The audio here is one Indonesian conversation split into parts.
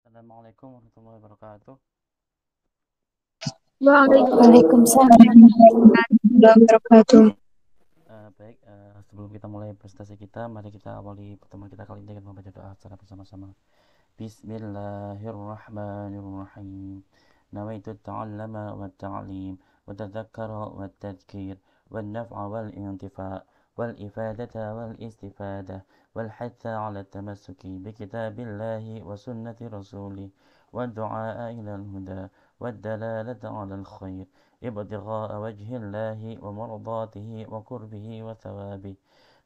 Assalamualaikum warahmatullahi wabarakatuh. Waalaikumsalam Waalaikumsalam warahmatullahi wabarakatuh. Baik, sebelum kita mulai presentasi kita, mari kita awali pertemuan kita kali ini dengan membaca doa secara bersama-sama. Bismillahirrahmanirrahim. Nawaitu ta'allama wa ta'lim wa tadhakkara wa tadhkir wa naf'a wal intifa' wal ifadata wal istifada wal hatha 'ala tamassuki bi kitabillahi wa sunnati rasulih wa du'a ila al-huda wa dalalata 'ala al-khair ibtigha'a wajhi Allahi wa mardatihi wa qurbihi wa thawabihi.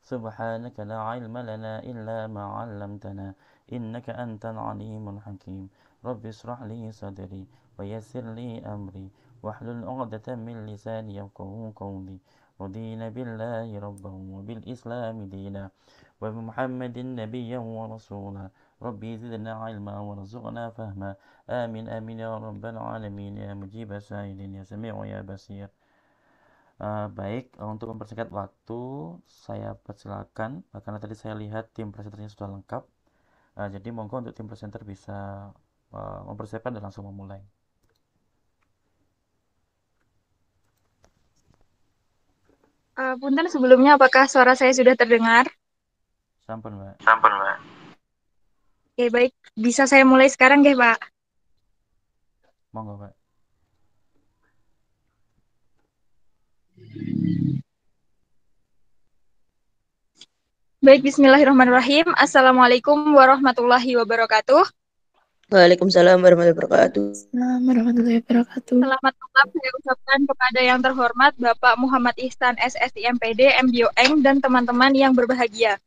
سبحانك لا علم لنا إلا ما علمتنا إنك أنت العليم الحكيم. رب اشرح لي صدري ويسر لي أمري واحلل عقدة من لساني يفقهوا قولي. رضينا بالله ربا وبالإسلام دينا وبمحمد نبيا ورسولا. ربي زدنا علما وارزقنا فهما. آمين آمين يا رب العالمين يا مجيب السائلين يا سميع يا بصير. Baik, untuk mempersingkat waktu, saya persilakan karena tadi saya lihat tim presenternya sudah lengkap. Jadi monggo untuk tim presenter bisa mempersiapkan dan langsung memulai. Punten sebelumnya apakah suara saya sudah terdengar? Sampun, Mbak. Sampun, Mbak. Oke, baik. Bisa saya mulai sekarang, nggih, Pak? Monggo, Pak. Baik, bismillahirrahmanirrahim. Assalamualaikum warahmatullahi wabarakatuh. Waalaikumsalam warahmatullahi wabarakatuh. Assalamualaikum warahmatullahi wabarakatuh. Selamat malam saya ucapkan kepada yang terhormat Bapak Muhammad Ihsan SSI MPD, MDOeng, dan teman-teman yang berbahagia.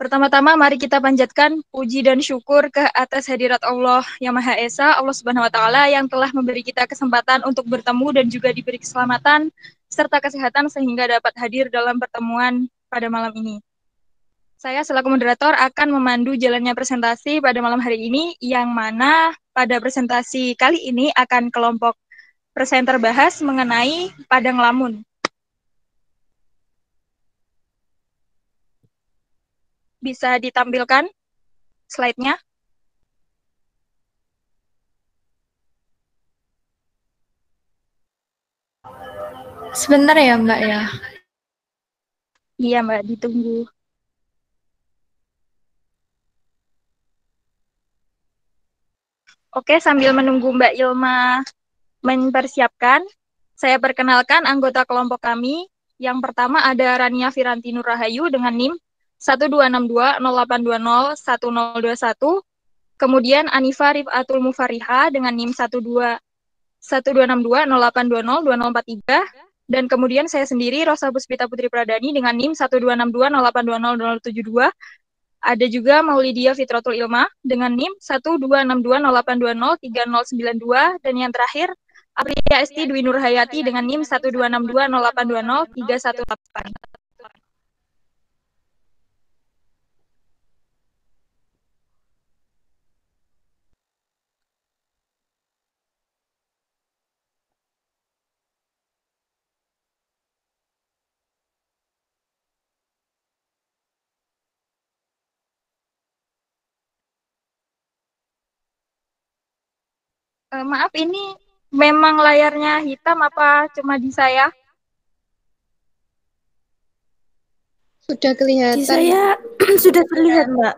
Pertama-tama mari kita panjatkan puji dan syukur ke atas hadirat Allah yang Maha Esa, Allah Subhanahu wa taala yang telah memberi kita kesempatan untuk bertemu dan juga diberi keselamatan serta kesehatan sehingga dapat hadir dalam pertemuan pada malam ini. Saya selaku moderator akan memandu jalannya presentasi pada malam hari ini yang mana pada presentasi kali ini akan kelompok presenter bahas mengenai Padang Lamun. Bisa ditampilkan slide-nya? Sebentar ya Mbak ya. Iya Mbak, ditunggu. Oke, sambil menunggu Mbak Ilma mempersiapkan, saya perkenalkan anggota kelompok kami. Yang pertama ada Rania Firanti Nurrahayu dengan NIM 1262082011021. Kemudian Anifa Rifatul Mufariha dengan NIM 1216208202043. Dan kemudian saya sendiri Rosa Puspita Putri Pradani dengan NIM 1262008202072. Ada juga Maulidia Fitratul Ilma dengan NIM 1262082030092 dan yang terakhir Aprilia Esti Dwi Nurhayati dengan NIM 12620820318. Maaf, ini memang layarnya hitam apa cuma di saya? Sudah Di kelihatan. saya sudah terlihat Mbak.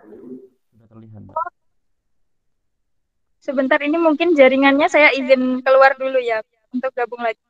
Sudah terlihat, Mbak. Sebentar, ini mungkin jaringannya saya izin keluar dulu ya untuk gabung lagi.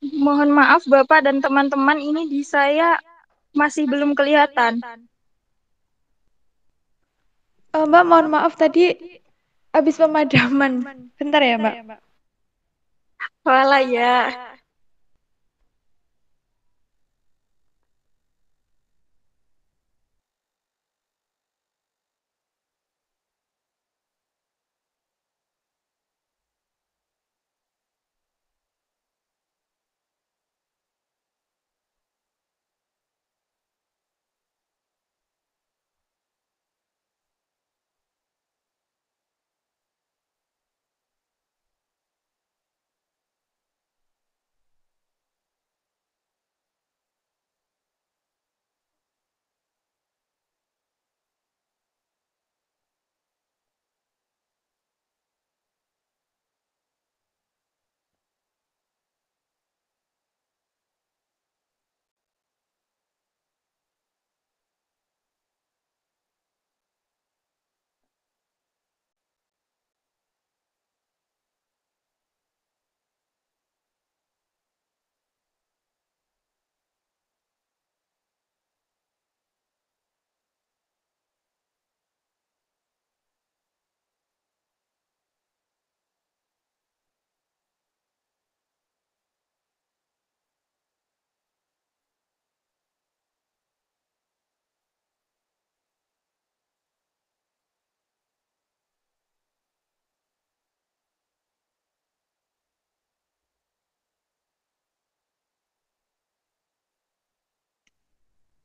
Mohon maaf Bapak dan teman-teman, ini di saya masih belum kelihatan. Mbak, mohon maaf tadi habis pemadaman. Bentar ya, Mbak. Walah ya.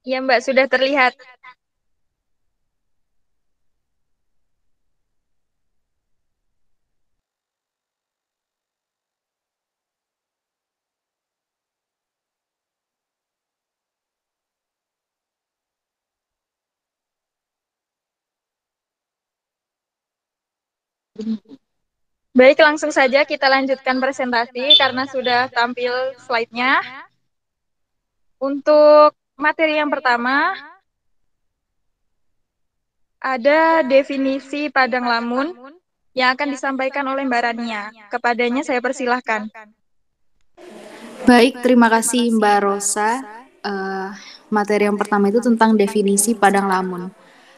Ya Mbak, sudah terlihat. Baik, langsung saja kita lanjutkan presentasi karena sudah tampil slide-nya. Untuk materi yang pertama, ada definisi padang lamun yang akan disampaikan oleh Mbak Rania. Kepadanya saya persilahkan. Baik, terima kasih Mbak Rosa. Materi yang pertama itu tentang definisi padang lamun.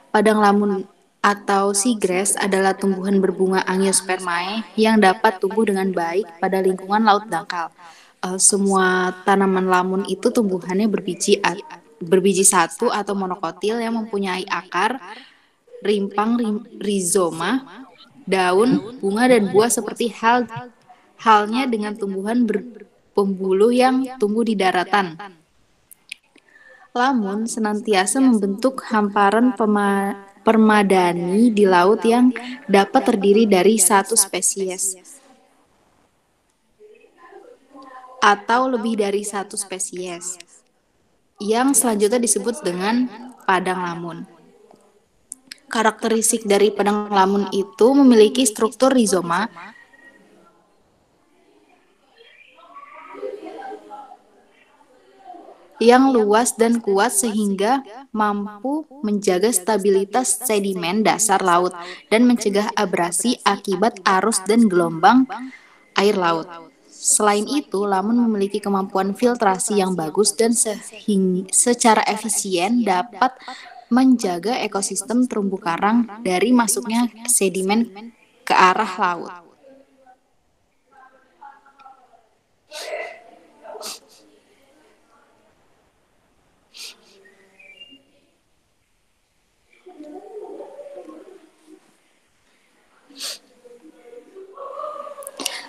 Padang lamun atau seagrass adalah tumbuhan berbunga Angiospermae yang dapat tumbuh dengan baik pada lingkungan laut dangkal. Semua tanaman lamun itu tumbuhannya berbiji satu atau monokotil yang mempunyai akar, rimpang, rizoma, daun, bunga, dan buah seperti halnya dengan tumbuhan berpembuluh yang tumbuh di daratan. Lamun senantiasa membentuk hamparan permadani di laut yang dapat terdiri dari satu spesies atau lebih dari satu spesies, yang selanjutnya disebut dengan padang lamun. Karakteristik dari padang lamun itu memiliki struktur rizoma yang luas dan kuat sehingga mampu menjaga stabilitas sedimen dasar laut dan mencegah abrasi akibat arus dan gelombang air laut. Selain itu, lamun memiliki kemampuan filtrasi yang bagus dan secara efisien dapat menjaga ekosistem terumbu karang dari masuknya sedimen ke arah laut.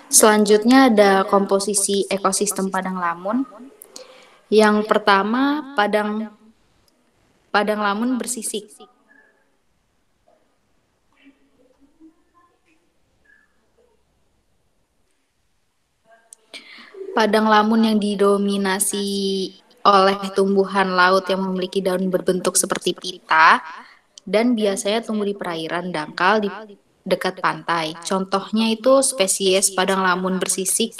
Selanjutnya ada komposisi ekosistem padang lamun. Yang pertama, padang lamun bersisik. Padang lamun yang didominasi oleh tumbuhan laut yang memiliki daun berbentuk seperti pita dan biasanya tumbuh di perairan dangkal di dekat pantai. Contohnya itu spesies padang lamun bersisik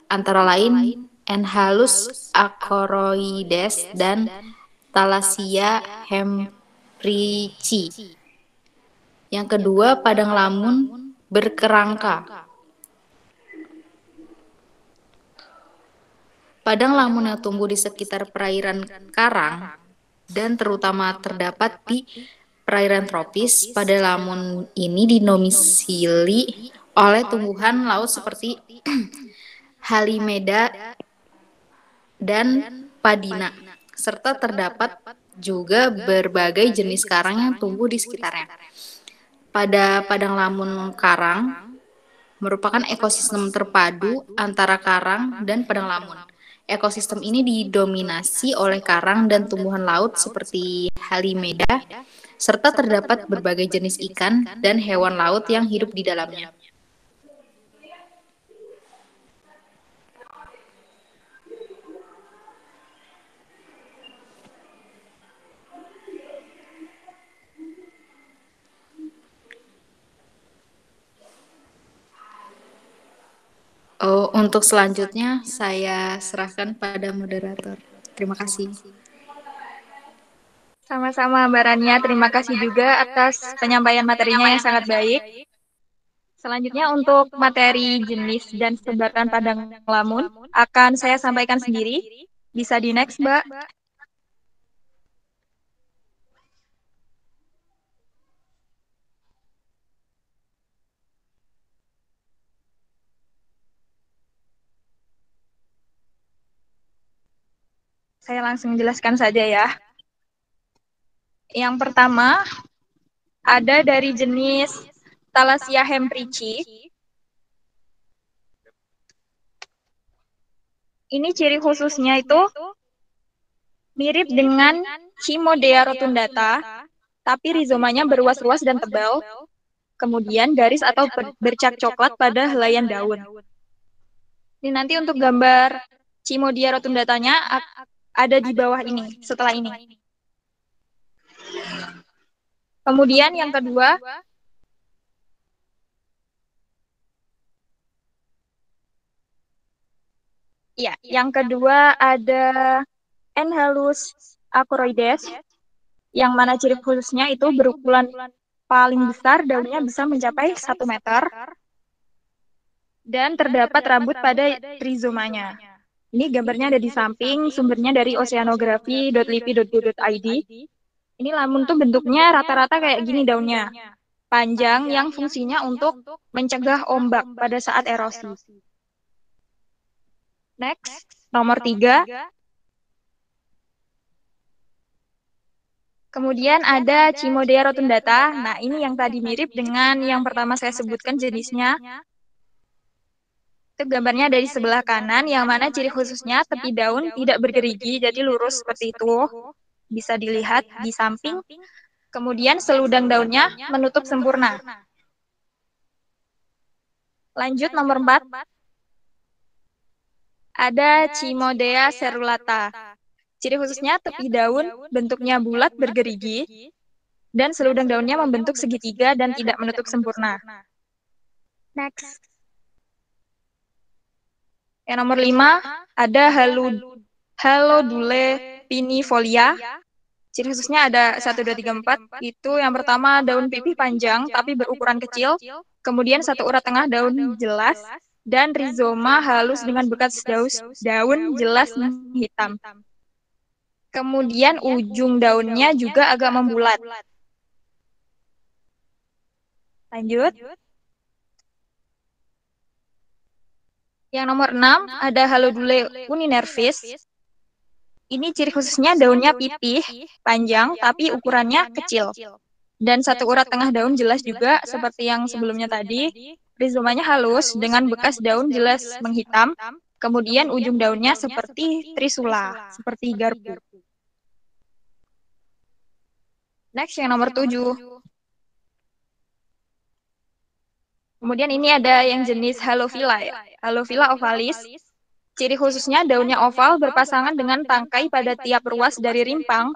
antara lain Enhalus acoroides dan Thalassia hempricci. Yang kedua, padang lamun berkerangka. Padang lamun yang tumbuh di sekitar perairan karang dan terutama terdapat di perairan tropis. Pada lamun ini dinomisili oleh tumbuhan laut seperti halimeda dan padina, serta terdapat juga berbagai jenis karang yang tumbuh di sekitarnya. Pada padang lamun karang merupakan ekosistem terpadu antara karang dan padang lamun. Ekosistem ini didominasi oleh karang dan tumbuhan laut seperti halimeda, serta terdapat berbagai jenis ikan dan hewan laut yang hidup di dalamnya. Oh, untuk selanjutnya saya serahkan pada moderator. Terima kasih. Sama-sama Mbak Rania, terima kasih juga atas penyampaian materinya yang sangat baik. Selanjutnya untuk materi jenis dan sebaran padang lamun akan saya sampaikan sendiri. Bisa di next, Mbak. Saya langsung jelaskan saja ya. Yang pertama, ada dari jenis Thalassia hempricci. Ini ciri khususnya itu mirip dengan Cimodea rotundata, tapi rizomanya berruas-ruas dan tebal. Kemudian garis atau bercak coklat pada helaian daun. Ini nanti untuk gambar Cimodea rotundatanya ada di bawah ini, setelah ini. Kemudian yang kedua, yang kedua ada Enhalus acoroides, yang mana ciri khususnya itu berukuran paling besar, daunnya bisa mencapai 1 meter, dan terdapat rambut pada rizomanya. Ini gambarnya ada di samping, sumbernya dari oceanografi.lipi.go.id. Ini lamun tuh bentuknya rata-rata kayak gini daunnya. Panjang yang fungsinya untuk mencegah ombak pada saat erosi. Next, nomor 3. Kemudian ada Cimodea rotundata. Nah, ini yang tadi mirip dengan yang pertama saya sebutkan jenisnya. Itu gambarnya dari sebelah kanan, yang mana ciri khususnya tepi daun tidak bergerigi, jadi lurus seperti itu. Bisa dilihat di samping. Kemudian seludang daunnya menutup sempurna. Lanjut nomor 4. Ada Cimodea cerulata. Ciri khususnya tepi daun bentuknya bulat bergerigi, dan seludang daunnya membentuk segitiga dan tidak menutup sempurna. Next. Yang nomor 5, ada Halodule pinifolia. Ciri khususnya ada 1, 2, 3, 4. Itu yang pertama daun pipih panjang tapi berukuran kecil. Kemudian satu urat tengah daun jelas. Dan rizoma halus dengan bekas daun jelas hitam. Kemudian ujung daunnya juga agak membulat. Lanjut. Yang nomor 6, ada Halodule uninervis. Ini ciri khususnya daunnya pipih, panjang, tapi ukurannya kecil. Dan satu urat tengah daun jelas juga, seperti yang sebelumnya tadi. Rizomanya halus, dengan bekas daun jelas menghitam. Kemudian ujung daunnya seperti trisula, seperti garpu. Next, yang nomor 7. Kemudian ini ada yang jenis Halophila ya. Halophila ovalis. Ciri khususnya daunnya oval berpasangan dengan tangkai pada tiap ruas dari rimpang.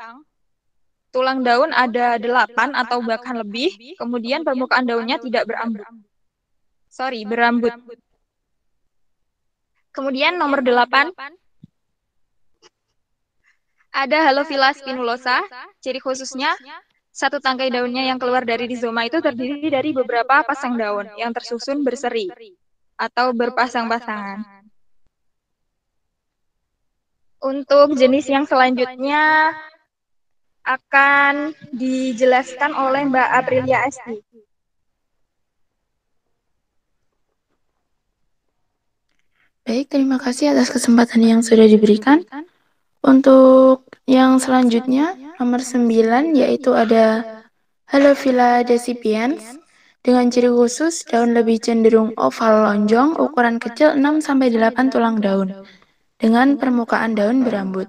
Tulang daun ada 8 atau bahkan lebih. Kemudian permukaan daunnya tidak berambut. Kemudian nomor 8. Ada Halophila spinulosa. Ciri khususnya satu tangkai daunnya yang keluar dari rizoma itu terdiri dari beberapa pasang daun yang tersusun berseri atau berpasang-pasangan. Untuk jenis yang selanjutnya akan dijelaskan oleh Mbak Aprilia Esti. Baik, terima kasih atas kesempatan yang sudah diberikan. Untuk yang selanjutnya, nomor 9, yaitu ada Halophila decipiens, dengan ciri khusus daun lebih cenderung oval lonjong, ukuran kecil 6-8 tulang daun, dengan permukaan daun berambut.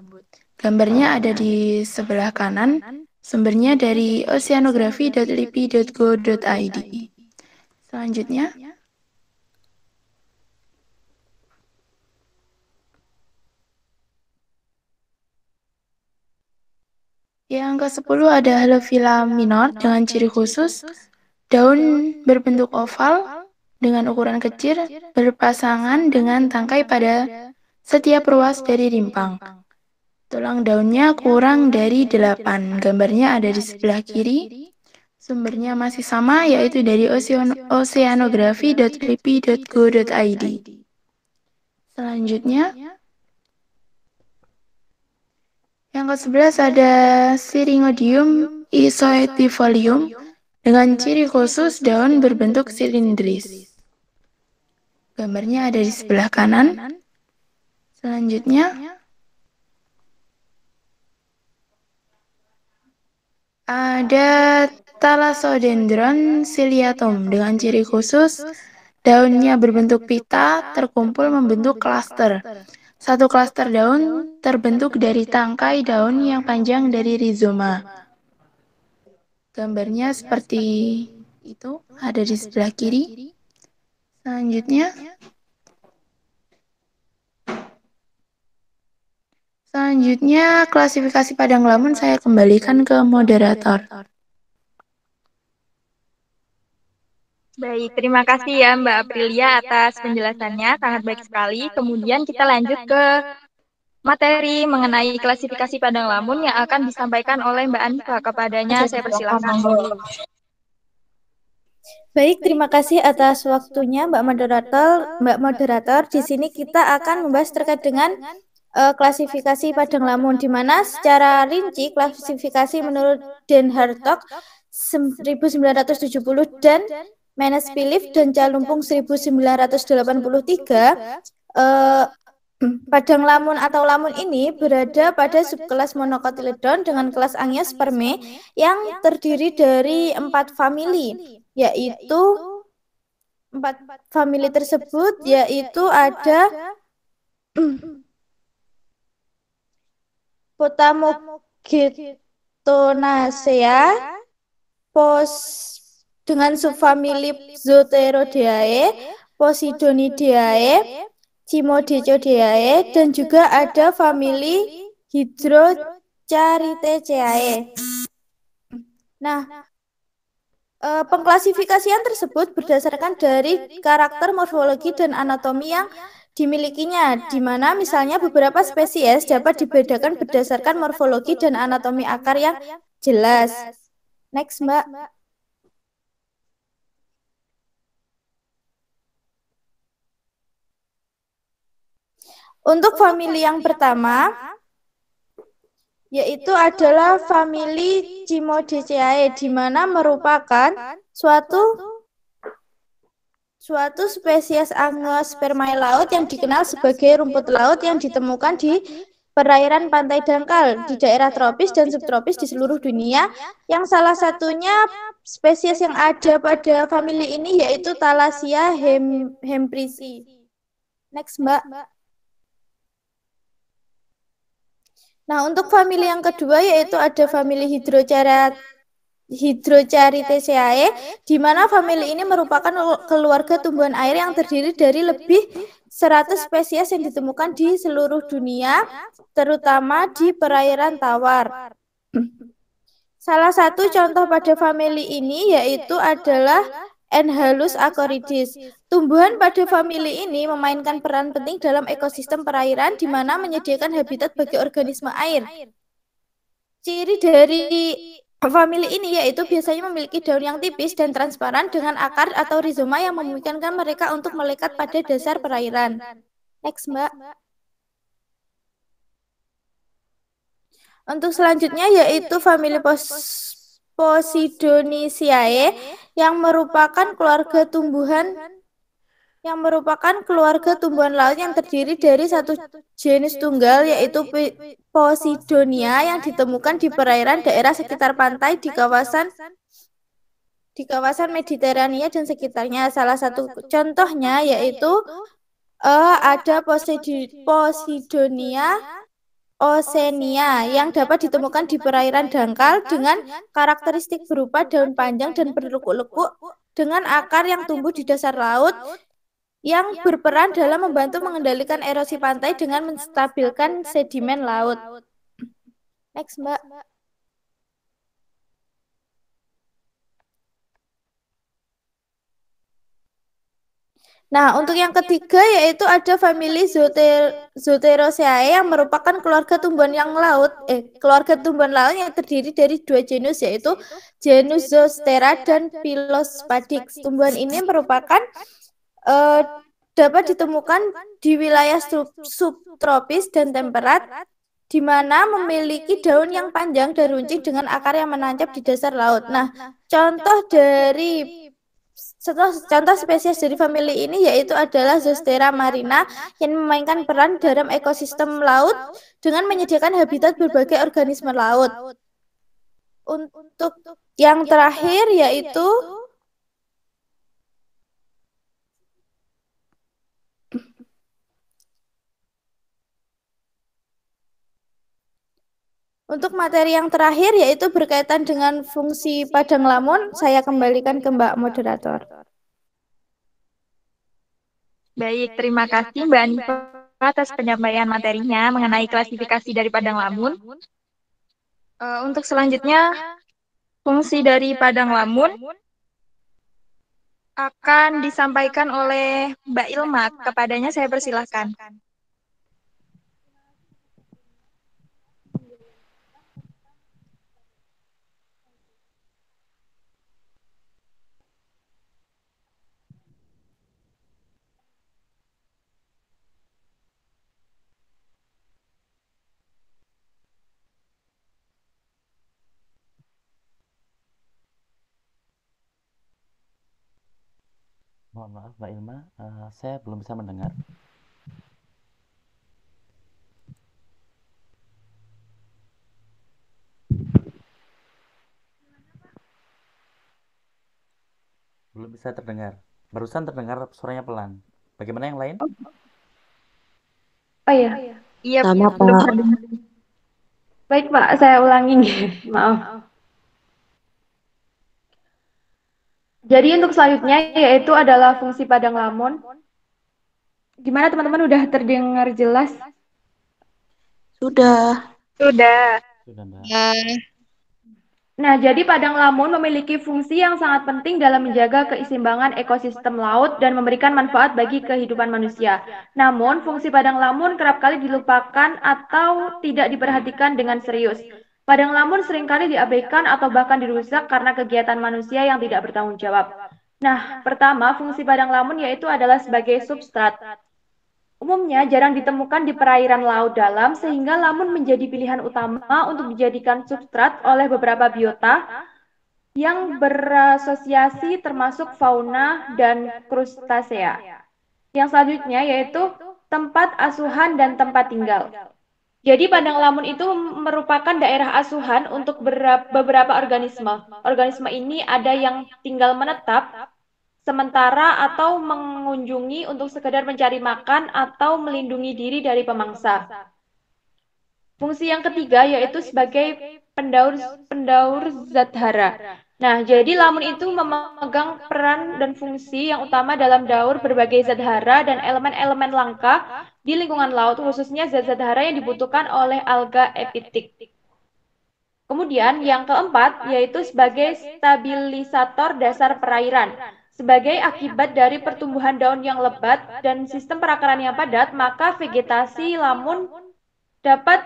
Gambarnya ada di sebelah kanan, sumbernya dari oceanography.lipi.go.id. Selanjutnya, yang ke-10 ada Halophila minor dengan ciri khusus daun berbentuk oval dengan ukuran kecil berpasangan dengan tangkai pada setiap ruas dari rimpang. Tulang daunnya kurang dari 8. Gambarnya ada di sebelah kiri. Sumbernya masih sama, yaitu dari oceanography.lipi.go.id. Selanjutnya, yang ke-11 ada Syringodium isoetifolium dengan ciri khusus daun berbentuk silindris. Gambarnya ada di sebelah kanan. Selanjutnya, ada Thalassodendron ciliatum dengan ciri khusus daunnya berbentuk pita terkumpul membentuk klaster. Satu klaster daun terbentuk dari tangkai daun yang panjang dari rizoma. Gambarnya seperti itu, ada di sebelah kiri. Selanjutnya, klasifikasi padang lamun saya kembalikan ke moderator. Baik, terima kasih ya Mbak Aprilia atas penjelasannya, sangat baik sekali. Kemudian kita lanjut ke materi mengenai klasifikasi padang lamun yang akan disampaikan oleh Mbak Anifa. Kepadanya saya persilakan. Baik, terima kasih atas waktunya Mbak Moderator. Mbak Moderator, di sini kita akan membahas terkait dengan klasifikasi padang lamun, di mana secara rinci klasifikasi menurut Den Hartog 1970 dan Menes Philip dan Calumpung 1983, padang lamun atau lamun ini berada pada subkelas Monocotyledon dengan kelas Angiospermae yang terdiri dari 4 famili, yaitu 4 famili tersebut yaitu ada Potamogetonacea, dengan subfamili Zoterodeae, Posidonidae, Cimodecodeae, dan juga ada famili Hydrocharyteaceae. Nah, pengklasifikasian tersebut berdasarkan dari karakter morfologi dan anatomi yang dimilikinya, di mana misalnya beberapa spesies dapat dibedakan berdasarkan morfologi dan anatomi akar yang jelas. Next, Mbak. Untuk famili yang pertama, yaitu adalah famili Cimodecae, di mana merupakan suatu spesies Angiospermae laut yang dikenal sebagai rumput laut yang ditemukan di perairan pantai dangkal di daerah tropis dan subtropis di seluruh dunia, yang salah satunya spesies yang ada pada famili ini yaitu Thalassia hemprisi. Next, Mbak. Nah, untuk famili yang kedua yaitu ada famili Hydrocharyteaceae, di mana famili ini merupakan keluarga tumbuhan air yang terdiri dari lebih 100 spesies yang ditemukan di seluruh dunia, terutama di perairan tawar. Salah satu contoh pada famili ini yaitu adalah Enhalus acoridis. Tumbuhan pada famili ini memainkan peran penting dalam ekosistem perairan, di mana menyediakan habitat bagi organisme air. Ciri dari famili ini yaitu biasanya memiliki daun yang tipis dan transparan dengan akar atau rizoma yang memungkinkan mereka untuk melekat pada dasar perairan. Next, Mbak. Untuk selanjutnya yaitu famili Posidoniaceae yang merupakan keluarga tumbuhan laut yang terdiri dari satu jenis tunggal yaitu Posidonia yang ditemukan di perairan daerah sekitar pantai di kawasan Mediterania dan sekitarnya. Salah satu contohnya yaitu ada Posidonia Oceania yang dapat ditemukan di perairan dangkal dengan karakteristik berupa daun panjang dan berlekuk-lekuk dengan akar yang tumbuh di dasar laut yang berperan dalam membantu mengendalikan erosi pantai dengan menstabilkan sedimen laut. Next, Mbak. Nah, untuk yang ketiga yaitu ada famili Zoterosae yang merupakan keluarga tumbuhan laut yang terdiri dari dua genus yaitu genus Zoostera dan Pilospatix. Tumbuhan ini merupakan dapat ditemukan di wilayah subtropis dan temperat di mana memiliki daun yang panjang dan runcing dengan akar yang menancap di dasar laut. Nah, contoh spesies dari famili ini yaitu adalah Zoostera marina yang memainkan peran dalam ekosistem laut dengan menyediakan habitat berbagai organisme laut. Untuk yang terakhir yaitu untuk materi yang terakhir yaitu berkaitan dengan fungsi padang lamun, saya kembalikan ke Mbak Moderator. Baik, terima kasih Mbak Anifa atas penyampaian materinya mengenai klasifikasi dari padang lamun. Untuk selanjutnya, fungsi dari padang lamun akan disampaikan oleh Mbak Ilma. Kepadanya saya persilahkan. Mohon maaf Mbak Ilma, saya belum bisa mendengar. Belum bisa terdengar. Barusan terdengar suaranya pelan. Bagaimana yang lain? Oh iya. Iya, Sama, belum Pak. terdengar. Baik, Pak, saya ulangi nih. Maaf. Jadi untuk selanjutnya yaitu adalah fungsi padang lamun. Gimana teman-teman udah terdengar jelas? Sudah. Sudah. Sudah Mbak. Nah, jadi padang lamun memiliki fungsi yang sangat penting dalam menjaga keseimbangan ekosistem laut dan memberikan manfaat bagi kehidupan manusia. Namun, fungsi padang lamun kerap kali dilupakan atau tidak diperhatikan dengan serius. Padang lamun seringkali diabaikan atau bahkan dirusak karena kegiatan manusia yang tidak bertanggung jawab. Nah, pertama, fungsi padang lamun yaitu adalah sebagai substrat. Umumnya jarang ditemukan di perairan laut dalam sehingga lamun menjadi pilihan utama untuk dijadikan substrat oleh beberapa biota yang berasosiasi termasuk fauna dan krustasea. Yang selanjutnya yaitu tempat asuhan dan tempat tinggal. Jadi padang lamun itu merupakan daerah asuhan untuk beberapa organisme. Organisme ini ada yang tinggal menetap sementara atau mengunjungi untuk sekedar mencari makan atau melindungi diri dari pemangsa. Fungsi yang ketiga yaitu sebagai pendaur zat hara. Nah, jadi lamun itu memegang peran dan fungsi yang utama dalam daur berbagai zat hara dan elemen-elemen langka di lingkungan laut, khususnya zat-zat hara yang dibutuhkan oleh alga epitik. Kemudian yang keempat yaitu sebagai stabilisator dasar perairan. Sebagai akibat dari pertumbuhan daun yang lebat dan sistem perakaran yang padat, maka vegetasi lamun dapat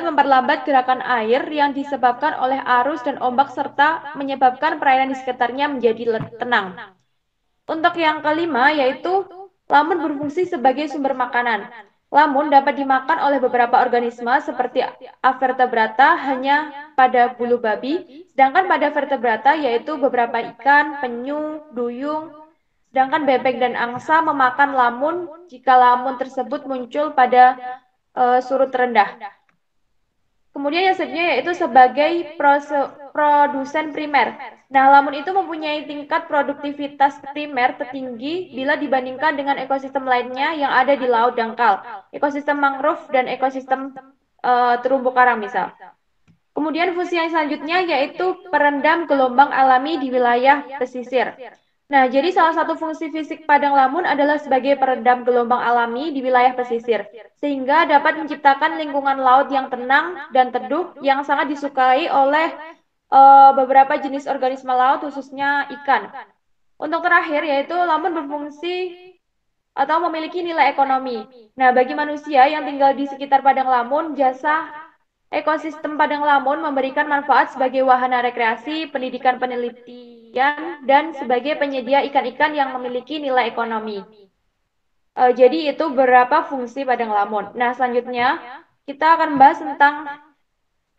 memperlambat gerakan air yang disebabkan oleh arus dan ombak serta menyebabkan perairan di sekitarnya menjadi tenang. Untuk yang kelima yaitu lamun berfungsi sebagai sumber makanan. lamun dapat dimakan oleh beberapa organisme seperti avertebrata hanya pada bulu babi, sedangkan pada vertebrata yaitu beberapa ikan, penyu, duyung, sedangkan bebek dan angsa memakan lamun jika lamun tersebut muncul pada surut rendah. Kemudian yang selanjutnya yaitu sebagai produsen primer. Nah, lamun itu mempunyai tingkat produktivitas primer tertinggi bila dibandingkan dengan ekosistem lainnya yang ada di laut dangkal, ekosistem mangrove dan ekosistem terumbu karang misal. Kemudian fungsi yang selanjutnya yaitu perendam gelombang alami di wilayah pesisir. Nah, jadi salah satu fungsi fisik padang lamun adalah sebagai peredam gelombang alami di wilayah pesisir, sehingga dapat menciptakan lingkungan laut yang tenang dan teduh yang sangat disukai oleh beberapa jenis organisme laut, khususnya ikan. Untuk terakhir, yaitu lamun berfungsi atau memiliki nilai ekonomi. Nah, bagi manusia yang tinggal di sekitar padang lamun, jasa ekosistem padang lamun memberikan manfaat sebagai wahana rekreasi, pendidikan penelitian, dan sebagai penyedia ikan-ikan yang memiliki nilai ekonomi. Jadi itu beberapa fungsi padang lamun. Nah, selanjutnya kita akan membahas tentang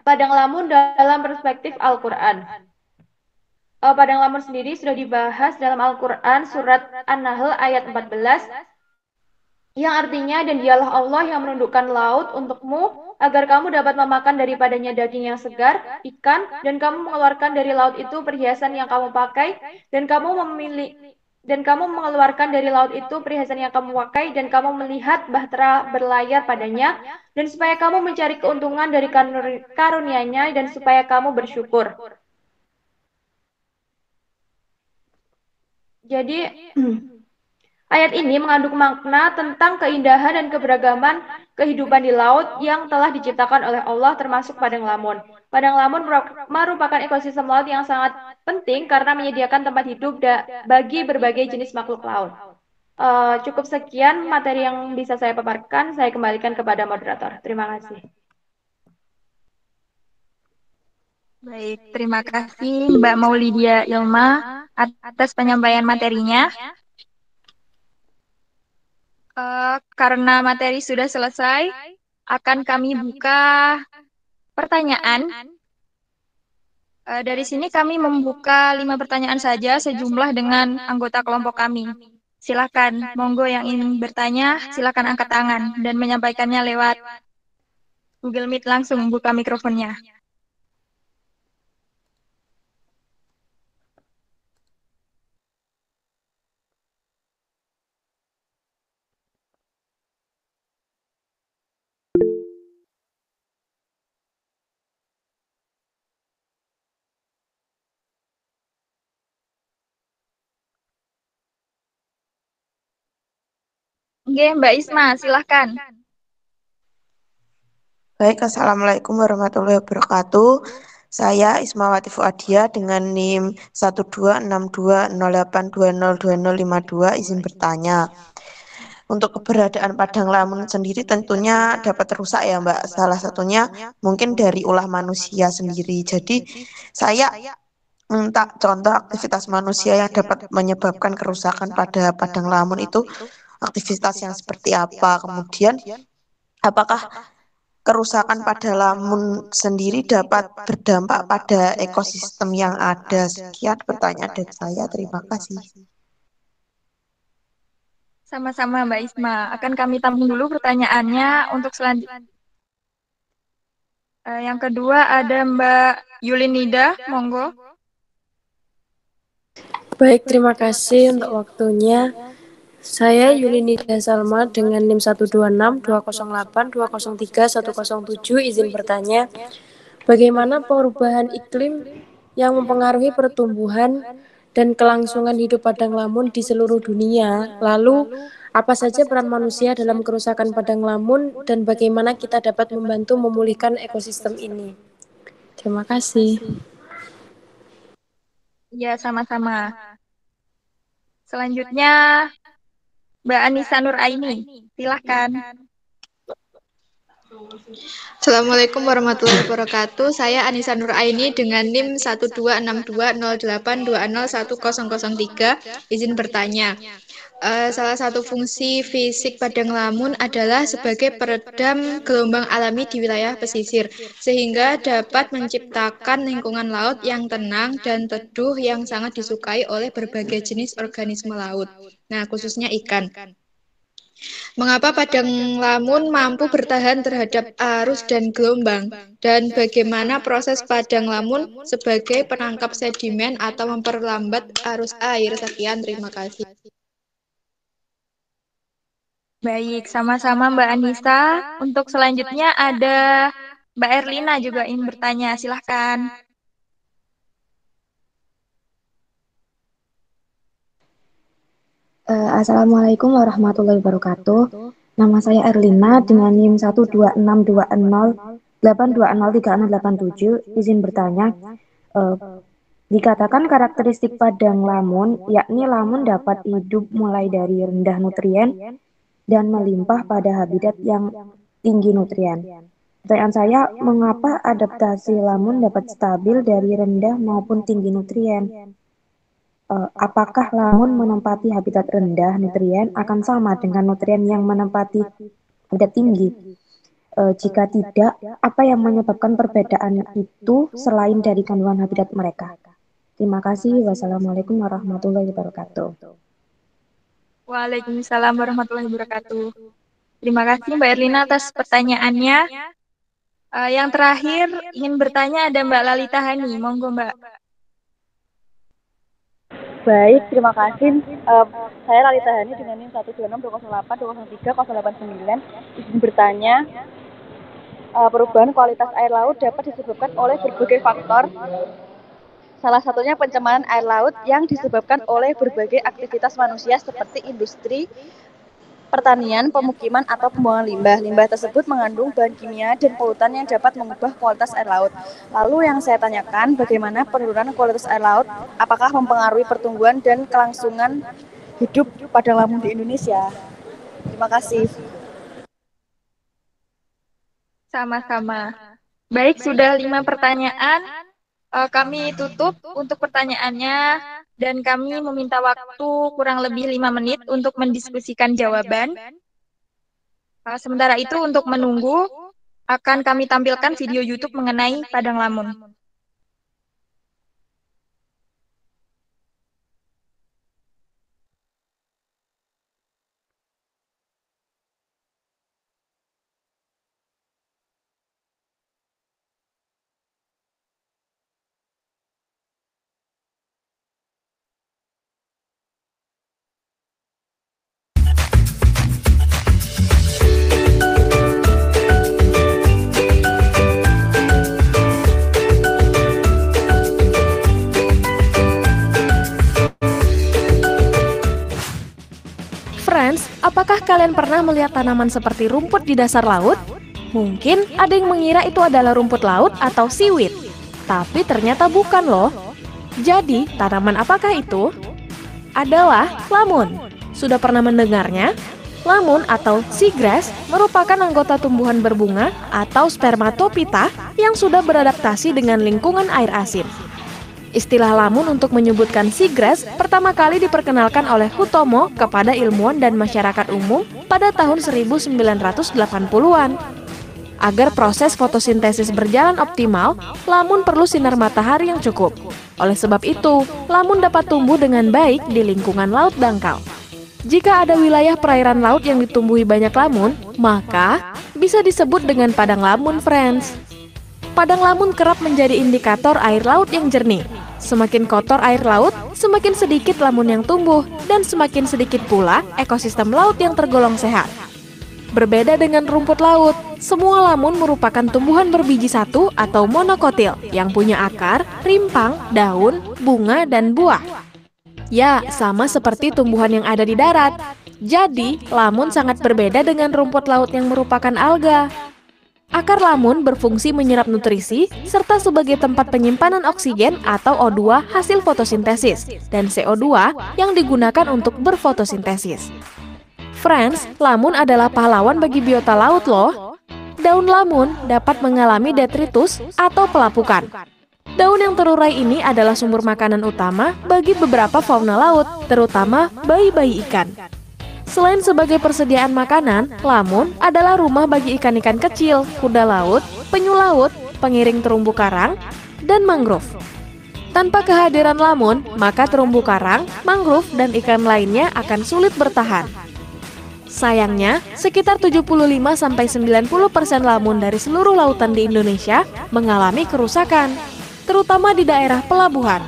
padang lamun dalam perspektif Al-Quran. Padang lamun sendiri sudah dibahas dalam Al-Quran surat An-Nahl ayat 14, yang artinya, dan dialah Allah yang menundukkan laut untukmu agar kamu dapat memakan daripadanya daging yang segar, ikan, dan kamu mengeluarkan dari laut itu perhiasan yang kamu pakai, dan kamu mengeluarkan dari laut itu perhiasan yang kamu pakai, dan kamu melihat bahtera berlayar padanya, dan supaya kamu mencari keuntungan dari karunia-Nya, dan supaya kamu bersyukur. Jadi ayat ini mengandung makna tentang keindahan dan keberagaman kehidupan di laut yang telah diciptakan oleh Allah, termasuk padang lamun. Padang lamun merupakan ekosistem laut yang sangat penting karena menyediakan tempat hidup bagi berbagai jenis makhluk laut. Cukup sekian materi yang bisa saya paparkan. Saya kembalikan kepada moderator. Terima kasih. Baik, terima kasih Mbak Maulidia Ilma atas penyampaian materinya. Karena materi sudah selesai, akan kami buka pertanyaan. Dari sini kami membuka 5 pertanyaan saja sejumlah dengan anggota kelompok kami. Silakan, monggo yang ingin bertanya, silakan angkat tangan dan menyampaikannya lewat Google Meet langsung buka mikrofonnya. Oke, Mbak Isma, silahkan. Baik, Assalamualaikum warahmatullahi wabarakatuh. Saya Ismawati Fuadia dengan NIM 1262082202052 izin bertanya. Untuk keberadaan padang lamun sendiri tentunya dapat rusak ya Mbak. Salah satunya mungkin dari ulah manusia sendiri. Jadi saya minta contoh aktivitas manusia yang dapat menyebabkan kerusakan pada padang lamun itu aktivitas yang seperti apa. Kemudian apakah kerusakan pada lamun sendiri dapat berdampak pada ekosistem yang ada. Sekian pertanyaan dari saya. Terima kasih. Sama-sama Mbak Isma. Akan kami tampung dulu pertanyaannya untuk selanjutnya. Yang kedua ada Mbak Yulinida, monggo. Baik, terima kasih untuk waktunya. Saya Yulinida Salma dengan NIM 1262082031107 izin bertanya, bagaimana perubahan iklim yang mempengaruhi pertumbuhan dan kelangsungan hidup padang lamun di seluruh dunia? Lalu, apa saja peran manusia dalam kerusakan padang lamun dan bagaimana kita dapat membantu memulihkan ekosistem ini? Terima kasih. Ya, sama-sama. Selanjutnya, Mbak Anissa Nuraini, silahkan. Assalamualaikum warahmatullahi wabarakatuh. Saya Anissa Nur Aini dengan NIM 1262082010003. Izin bertanya. Salah satu fungsi fisik padang lamun adalah sebagai peredam gelombang alami di wilayah pesisir, sehingga dapat menciptakan lingkungan laut yang tenang dan teduh yang sangat disukai oleh berbagai jenis organisme laut. Nah, khususnya ikan. Mengapa padang lamun mampu bertahan terhadap arus dan gelombang? Dan bagaimana proses padang lamun sebagai penangkap sedimen atau memperlambat arus air? Sekian, terima kasih. Baik, sama-sama Mbak Anissa. Untuk selanjutnya ada Mbak Erlina juga ingin bertanya. Silahkan. Assalamualaikum warahmatullahi wabarakatuh. Nama saya Erlina dengan NIM 12620820367. Izin bertanya, dikatakan karakteristik padang lamun, yakni lamun dapat hidup mulai dari rendah nutrien dan melimpah pada habitat yang tinggi nutrien. Pertanyaan saya, mengapa adaptasi lamun dapat stabil dari rendah maupun tinggi nutrien? Apakah lamun menempati habitat rendah nutrien akan sama dengan nutrien yang menempati habitat tinggi? Jika tidak, apa yang menyebabkan perbedaan itu selain dari kandungan habitat mereka? Terima kasih. Wassalamualaikum warahmatullahi wabarakatuh. Waalaikumsalam warahmatullahi wabarakatuh. Terima kasih Mbak Erlina atas pertanyaannya. Yang terakhir ingin bertanya ada Mbak Lalita Hani. Monggo Mbak. Baik, terima kasih. Saya Lalita Hani dengan NIM 1262008203089. Izin bertanya, perubahan kualitas air laut dapat disebabkan oleh berbagai faktor. Salah satunya pencemaran air laut yang disebabkan oleh berbagai aktivitas manusia seperti industri, pertanian, pemukiman, atau pembuangan limbah. Limbah tersebut mengandung bahan kimia dan polutan yang dapat mengubah kualitas air laut. Lalu yang saya tanyakan, bagaimana penurunan kualitas air laut, apakah mempengaruhi pertumbuhan dan kelangsungan hidup padang lamun di Indonesia? Terima kasih. Sama-sama. Baik, sudah 5 pertanyaan. Kami tutup untuk pertanyaannya. Dan kami meminta waktu kurang lebih 5 menit untuk mendiskusikan jawaban. Sementara itu untuk menunggu, akan kami tampilkan video YouTube mengenai padang lamun. Apakah kalian pernah melihat tanaman seperti rumput di dasar laut? Mungkin ada yang mengira itu adalah rumput laut atau seaweed. Tapi ternyata bukan loh. Jadi, tanaman apakah itu? Adalah lamun. Sudah pernah mendengarnya? Lamun atau seagrass merupakan anggota tumbuhan berbunga atau spermatophyta yang sudah beradaptasi dengan lingkungan air asin. Istilah lamun untuk menyebutkan seagrass pertama kali diperkenalkan oleh Hutomo kepada ilmuwan dan masyarakat umum pada tahun 1980-an. Agar proses fotosintesis berjalan optimal, lamun perlu sinar matahari yang cukup. Oleh sebab itu, lamun dapat tumbuh dengan baik di lingkungan laut dangkal. Jika ada wilayah perairan laut yang ditumbuhi banyak lamun, maka bisa disebut dengan padang lamun, friends. Padang lamun kerap menjadi indikator air laut yang jernih. Semakin kotor air laut, semakin sedikit lamun yang tumbuh, dan semakin sedikit pula ekosistem laut yang tergolong sehat. Berbeda dengan rumput laut, semua lamun merupakan tumbuhan berbiji satu atau monokotil yang punya akar, rimpang, daun, bunga, dan buah. Ya, sama seperti tumbuhan yang ada di darat. Jadi, lamun sangat berbeda dengan rumput laut yang merupakan alga. Akar lamun berfungsi menyerap nutrisi serta sebagai tempat penyimpanan oksigen atau O2 hasil fotosintesis dan CO2 yang digunakan untuk berfotosintesis. Friends, lamun adalah pahlawan bagi biota laut loh. Daun lamun dapat mengalami detritus atau pelapukan. Daun yang terurai ini adalah sumber makanan utama bagi beberapa fauna laut, terutama bayi-bayi ikan. Selain sebagai persediaan makanan, lamun adalah rumah bagi ikan-ikan kecil, kuda laut, penyu laut, pengiring terumbu karang, dan mangrove. Tanpa kehadiran lamun, maka terumbu karang, mangrove, dan ikan lainnya akan sulit bertahan. Sayangnya, sekitar 75-90% lamun dari seluruh lautan di Indonesia mengalami kerusakan, terutama di daerah pelabuhan.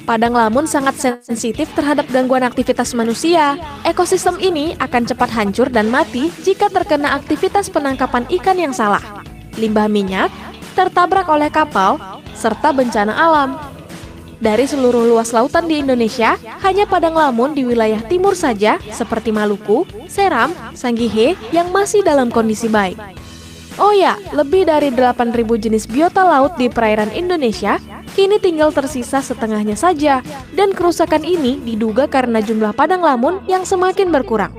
Padang lamun sangat sensitif terhadap gangguan aktivitas manusia. Ekosistem ini akan cepat hancur dan mati jika terkena aktivitas penangkapan ikan yang salah, limbah minyak, tertabrak oleh kapal, serta bencana alam. Dari seluruh luas lautan di Indonesia, hanya padang lamun di wilayah timur saja, seperti Maluku, Seram, Sangihe, yang masih dalam kondisi baik. Oh ya, lebih dari 8.000 jenis biota laut di perairan Indonesia, kini tinggal tersisa setengahnya saja, dan kerusakan ini diduga karena jumlah padang lamun yang semakin berkurang.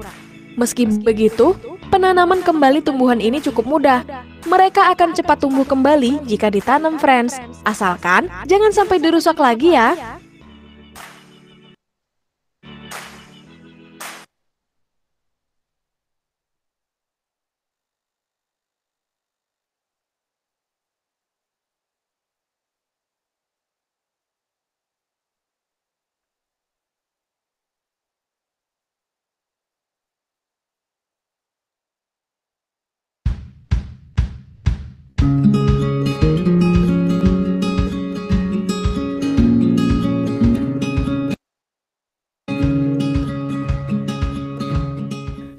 Meski begitu, penanaman kembali tumbuhan ini cukup mudah. Mereka akan cepat tumbuh kembali jika ditanam, friends. Asalkan jangan sampai dirusak lagi ya.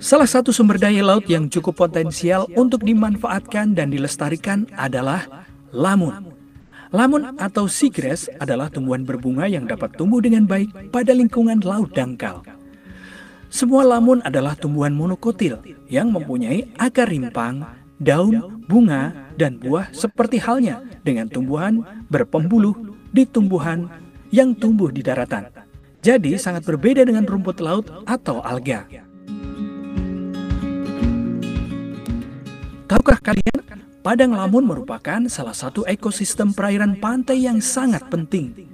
Salah satu sumber daya laut yang cukup potensial untuk dimanfaatkan dan dilestarikan adalah lamun. Lamun atau seagrass adalah tumbuhan berbunga yang dapat tumbuh dengan baik pada lingkungan laut dangkal. Semua lamun adalah tumbuhan monokotil yang mempunyai akar rimpang, daun, bunga, dan buah seperti halnya dengan tumbuhan berpembuluh di tumbuhan yang tumbuh di daratan. Jadi sangat berbeda dengan rumput laut atau alga. Tahukah kalian, padang lamun merupakan salah satu ekosistem perairan pantai yang sangat penting.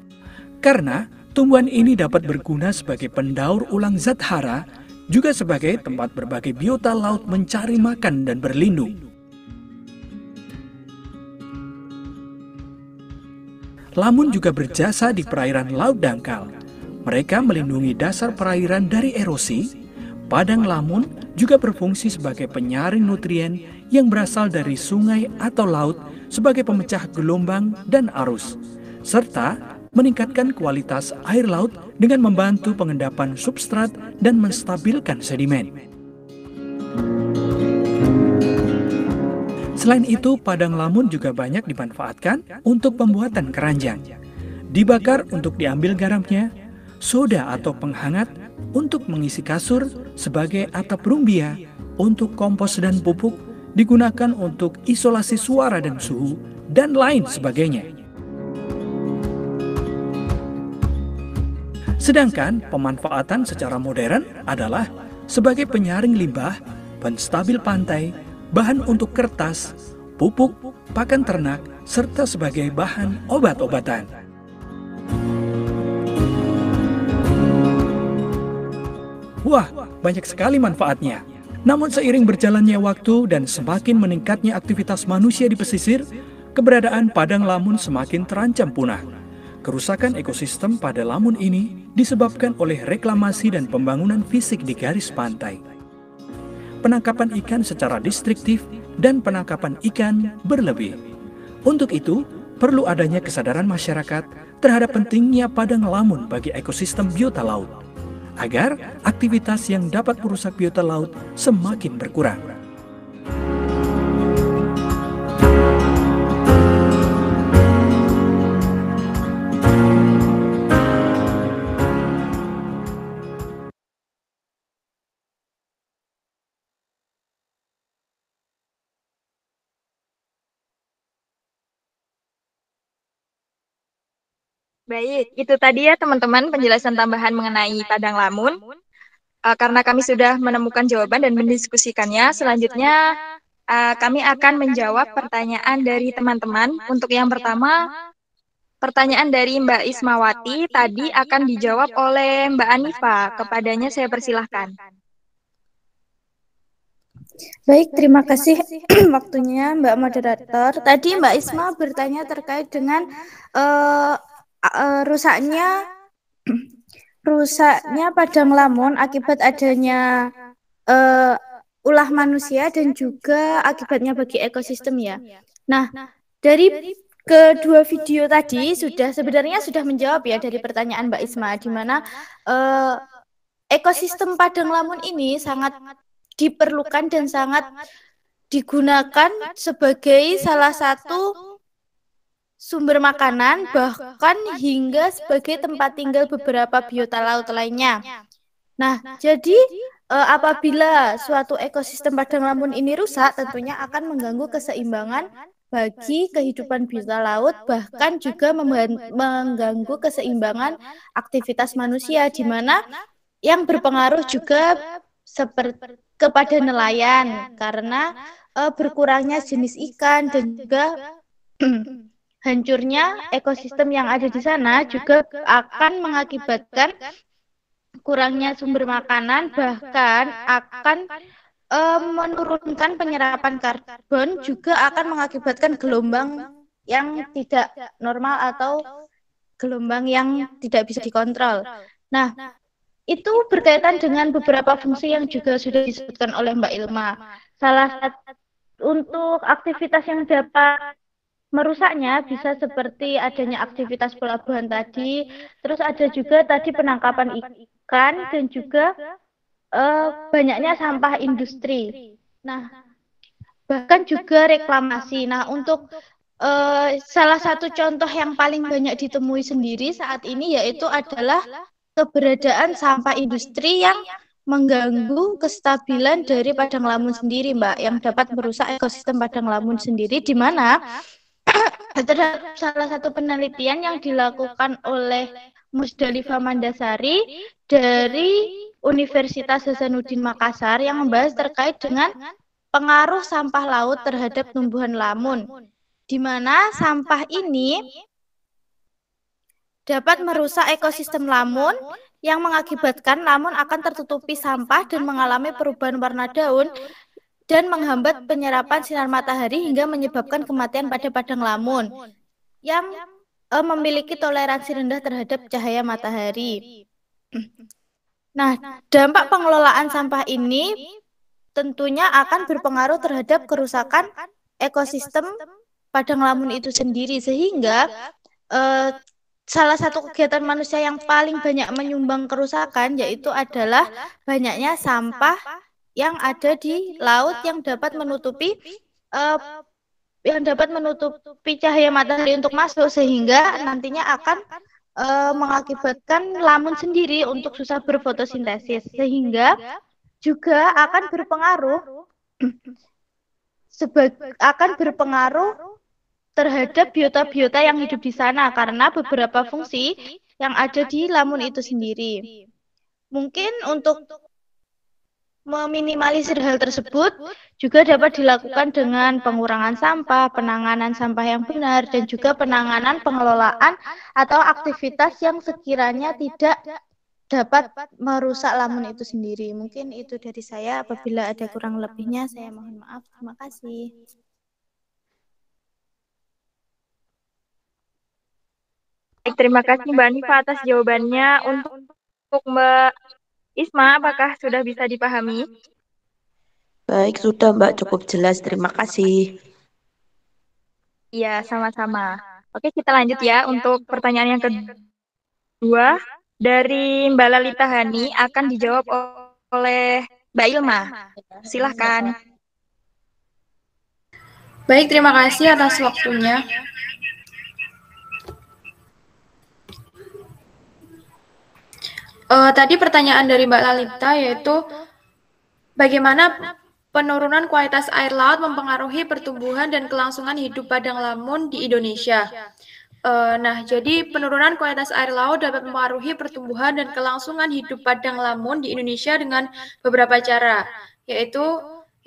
Karena tumbuhan ini dapat berguna sebagai pendaur ulang zat hara, juga sebagai tempat berbagai biota laut mencari makan dan berlindung. Lamun juga berjasa di perairan laut dangkal. Mereka melindungi dasar perairan dari erosi. Padang lamun juga berfungsi sebagai penyaring nutrien yang berasal dari sungai atau laut sebagai pemecah gelombang dan arus, serta meningkatkan kualitas air laut dengan membantu pengendapan substrat dan menstabilkan sedimen. Selain itu, padang lamun juga banyak dimanfaatkan untuk pembuatan keranjang. Dibakar untuk diambil garamnya, soda atau penghangat untuk mengisi kasur, sebagai atap rumbia, untuk kompos dan pupuk, digunakan untuk isolasi suara dan suhu, dan lain sebagainya. Sedangkan pemanfaatan secara modern adalah sebagai penyaring limbah, penstabil pantai, bahan untuk kertas, pupuk, pakan ternak, serta sebagai bahan obat-obatan. Wah, banyak sekali manfaatnya. Namun seiring berjalannya waktu dan semakin meningkatnya aktivitas manusia di pesisir, keberadaan padang lamun semakin terancam punah. Kerusakan ekosistem pada lamun ini disebabkan oleh reklamasi dan pembangunan fisik di garis pantai. Penangkapan ikan secara destruktif dan penangkapan ikan berlebih. Untuk itu, perlu adanya kesadaran masyarakat terhadap pentingnya padang lamun bagi ekosistem biota laut, agar aktivitas yang dapat merusak biota laut semakin berkurang. Baik, itu tadi ya teman-teman penjelasan tambahan mengenai padang lamun. Karena kami sudah menemukan jawaban dan mendiskusikannya, selanjutnya kami akan menjawab pertanyaan dari teman-teman. Untuk yang pertama, pertanyaan dari Mbak Ismawati tadi akan dijawab oleh Mbak Anifa. Kepadanya saya persilahkan. Baik, terima kasih waktunya Mbak Moderator. Tadi Mbak Isma bertanya terkait dengan rusaknya padang lamun akibat adanya ulah manusia dan juga akibatnya bagi ekosistem ya. Nah, dari kedua video tadi sebenarnya sudah menjawab ya dari pertanyaan Mbak Isma, di mana ekosistem padang lamun ini sangat diperlukan dan sangat digunakan sebagai salah satu sumber makanan, bahkan hingga sebagai tempat tinggal beberapa biota laut lainnya. Nah, jadi apabila suatu ekosistem padang lamun ini rusak, tentunya akan mengganggu keseimbangan bagi kehidupan biota laut, bahkan juga mengganggu keseimbangan aktivitas manusia, di mana yang berpengaruh juga seperti kepada nelayan, karena berkurangnya jenis ikan dan juga hancurnya ekosistem yang ada di sana juga akan mengakibatkan kurangnya sumber makanan, bahkan akan menurunkan penyerapan karbon, juga akan mengakibatkan gelombang yang tidak normal atau gelombang yang tidak bisa dikontrol. Nah, itu berkaitan dengan beberapa fungsi yang juga sudah disebutkan oleh Mbak Ilma. Salah satu untuk aktivitas yang dapat merusaknya bisa seperti adanya aktivitas pelabuhan tadi, terus ada juga tadi penangkapan ikan dan juga banyaknya sampah industri. Nah, bahkan juga reklamasi. Nah, untuk salah satu contoh yang paling banyak ditemui sendiri saat ini yaitu adalah keberadaan sampah industri yang mengganggu kestabilan dari padang lamun sendiri, Mbak, yang dapat merusak ekosistem padang lamun sendiri, di mana terhadap salah satu penelitian yang dilakukan oleh Musdalifah Mandasari dari Universitas Hasanuddin Makassar yang membahas terkait dengan pengaruh sampah laut terhadap tumbuhan lamun, di mana sampah ini dapat merusak ekosistem lamun yang mengakibatkan lamun akan tertutupi sampah dan mengalami perubahan warna daun dan menghambat penyerapan sinar matahari hingga menyebabkan kematian pada padang lamun yang memiliki toleransi rendah terhadap cahaya matahari. Nah, dampak pengelolaan sampah ini tentunya akan berpengaruh terhadap kerusakan ekosistem padang lamun itu sendiri, sehingga salah satu kegiatan manusia yang paling banyak menyumbang kerusakan yaitu adalah banyaknya sampah yang ada di laut yang dapat menutupi cahaya matahari untuk masuk, sehingga nantinya akan mengakibatkan lamun sendiri untuk susah berfotosintesis, sehingga juga akan berpengaruh terhadap biota-biota yang hidup di sana karena beberapa fungsi yang ada di lamun itu sendiri. Mungkin untuk meminimalisir hal tersebut juga dapat dilakukan dengan pengurangan sampah, penanganan sampah yang benar, dan juga penanganan pengelolaan atau aktivitas yang sekiranya tidak dapat merusak lamun itu sendiri. Mungkin itu dari saya. Apabila ada kurang lebihnya, saya mohon maaf. Terima kasih. Terima kasih Mbak Anifa atas jawabannya. Untuk Mbak Isma, apakah sudah bisa dipahami? Baik, sudah Mbak, cukup jelas. Terima kasih. Iya, sama-sama. Oke, kita lanjut ya untuk pertanyaan yang kedua dari Mbak Lalita Hani akan dijawab oleh Mbak Ilma. Silahkan. Baik, terima kasih atas waktunya. Tadi pertanyaan dari Mbak Lalita yaitu bagaimana penurunan kualitas air laut mempengaruhi pertumbuhan dan kelangsungan hidup padang lamun di Indonesia. Nah, jadi penurunan kualitas air laut dapat mempengaruhi pertumbuhan dan kelangsungan hidup padang lamun di Indonesia dengan beberapa cara, yaitu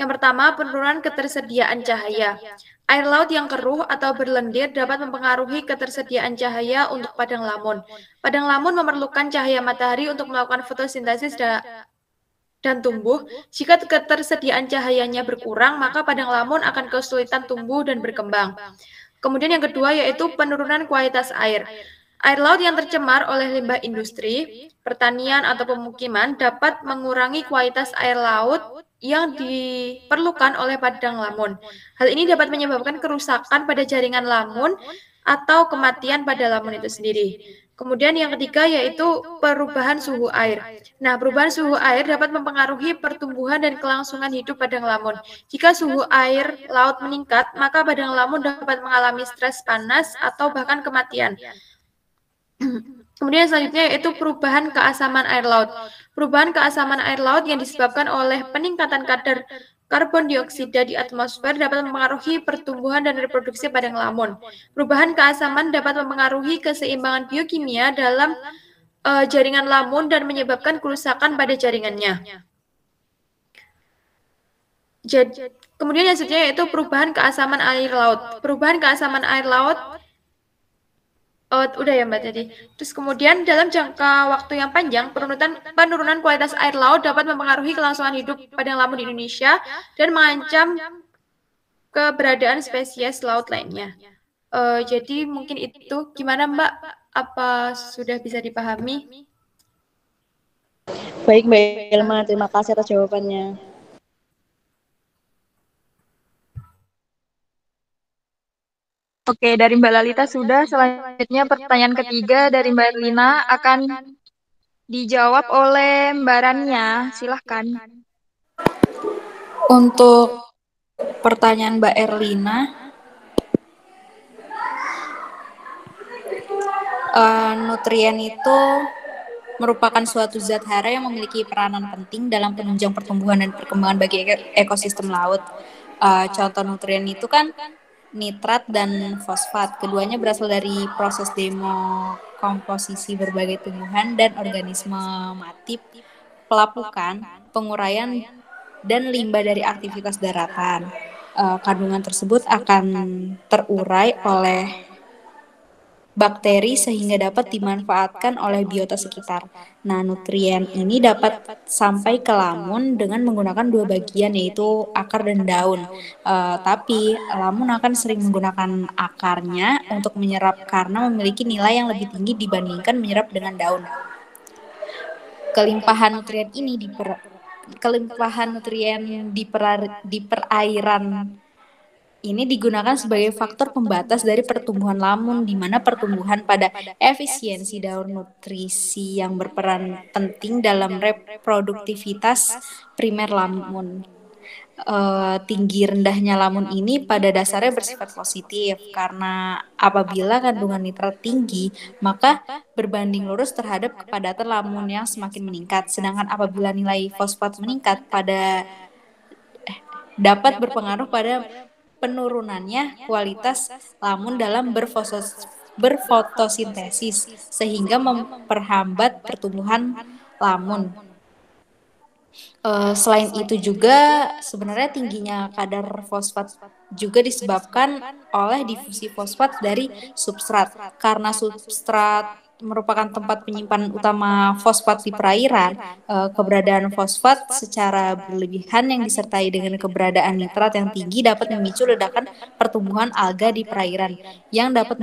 Yang pertama, penurunan ketersediaan cahaya. Air laut yang keruh atau berlendir dapat mempengaruhi ketersediaan cahaya untuk padang lamun. Padang lamun memerlukan cahaya matahari untuk melakukan fotosintesis dan tumbuh. Jika ketersediaan cahayanya berkurang, maka padang lamun akan kesulitan tumbuh dan berkembang. Kemudian yang kedua yaitu penurunan kualitas air. Air laut yang tercemar oleh limbah industri, pertanian, atau pemukiman dapat mengurangi kualitas air laut yang diperlukan oleh padang lamun. Hal ini dapat menyebabkan kerusakan pada jaringan lamun atau kematian pada lamun itu sendiri. Kemudian yang ketiga yaitu perubahan suhu air. Nah, perubahan suhu air dapat mempengaruhi pertumbuhan dan kelangsungan hidup padang lamun. Jika suhu air laut meningkat, maka padang lamun dapat mengalami stres panas atau bahkan kematian. Kemudian selanjutnya yaitu perubahan keasaman air laut. Perubahan keasaman air laut yang disebabkan oleh peningkatan kadar karbon dioksida di atmosfer dapat mempengaruhi pertumbuhan dan reproduksi padang lamun. Perubahan keasaman dapat mempengaruhi keseimbangan biokimia dalam jaringan lamun dan menyebabkan kerusakan pada jaringannya. Kemudian yang selanjutnya yaitu perubahan keasaman air laut. Perubahan keasaman air laut udah ya Mbak tadi. Terus kemudian dalam jangka waktu yang panjang, penurunan kualitas air laut dapat mempengaruhi kelangsungan hidup padang lamun di Indonesia dan mengancam keberadaan spesies laut lainnya. Jadi mungkin itu. Gimana Mbak? Apa sudah bisa dipahami? Baik Mbak Ilma, terima kasih atas jawabannya. Oke, dari Mbak Lalita sudah. Selanjutnya pertanyaan ketiga dari Mbak Erlina akan dijawab oleh Mbak Rania. Silahkan. Untuk pertanyaan Mbak Erlina, nutrien itu merupakan suatu zat hara yang memiliki peranan penting dalam penunjang pertumbuhan dan perkembangan bagi ekosistem laut. Contoh nutrien itu kan nitrat dan fosfat. Keduanya berasal dari proses dekomposisi berbagai tumbuhan dan organisme mati, pelapukan, penguraian, dan limbah dari aktivitas daratan. Kandungan tersebut akan terurai oleh bakteri sehingga dapat dimanfaatkan oleh biota sekitar. Nah, nutrien ini dapat sampai ke lamun dengan menggunakan dua bagian yaitu akar dan daun. Tapi lamun akan sering menggunakan akarnya untuk menyerap karena memiliki nilai yang lebih tinggi dibandingkan menyerap dengan daun. Kelimpahan nutrien di perairan ini digunakan sebagai faktor pembatas dari pertumbuhan lamun, di mana pertumbuhan pada efisiensi daur nutrisi yang berperan penting dalam reproduktivitas primer lamun. Tinggi rendahnya lamun ini pada dasarnya bersifat positif, karena apabila kandungan nitrat tinggi, maka berbanding lurus terhadap kepadatan lamun yang semakin meningkat. Sedangkan apabila nilai fosfat meningkat dapat berpengaruh pada penurunannya kualitas lamun dalam berfotosintesis sehingga memperhambat pertumbuhan lamun. Selain itu juga sebenarnya tingginya kadar fosfat juga disebabkan oleh difusi fosfat dari substrat. Karena substrat merupakan tempat penyimpanan utama fosfat di perairan, keberadaan fosfat secara berlebihan yang disertai dengan keberadaan nitrat yang tinggi dapat memicu ledakan pertumbuhan alga di perairan yang dapat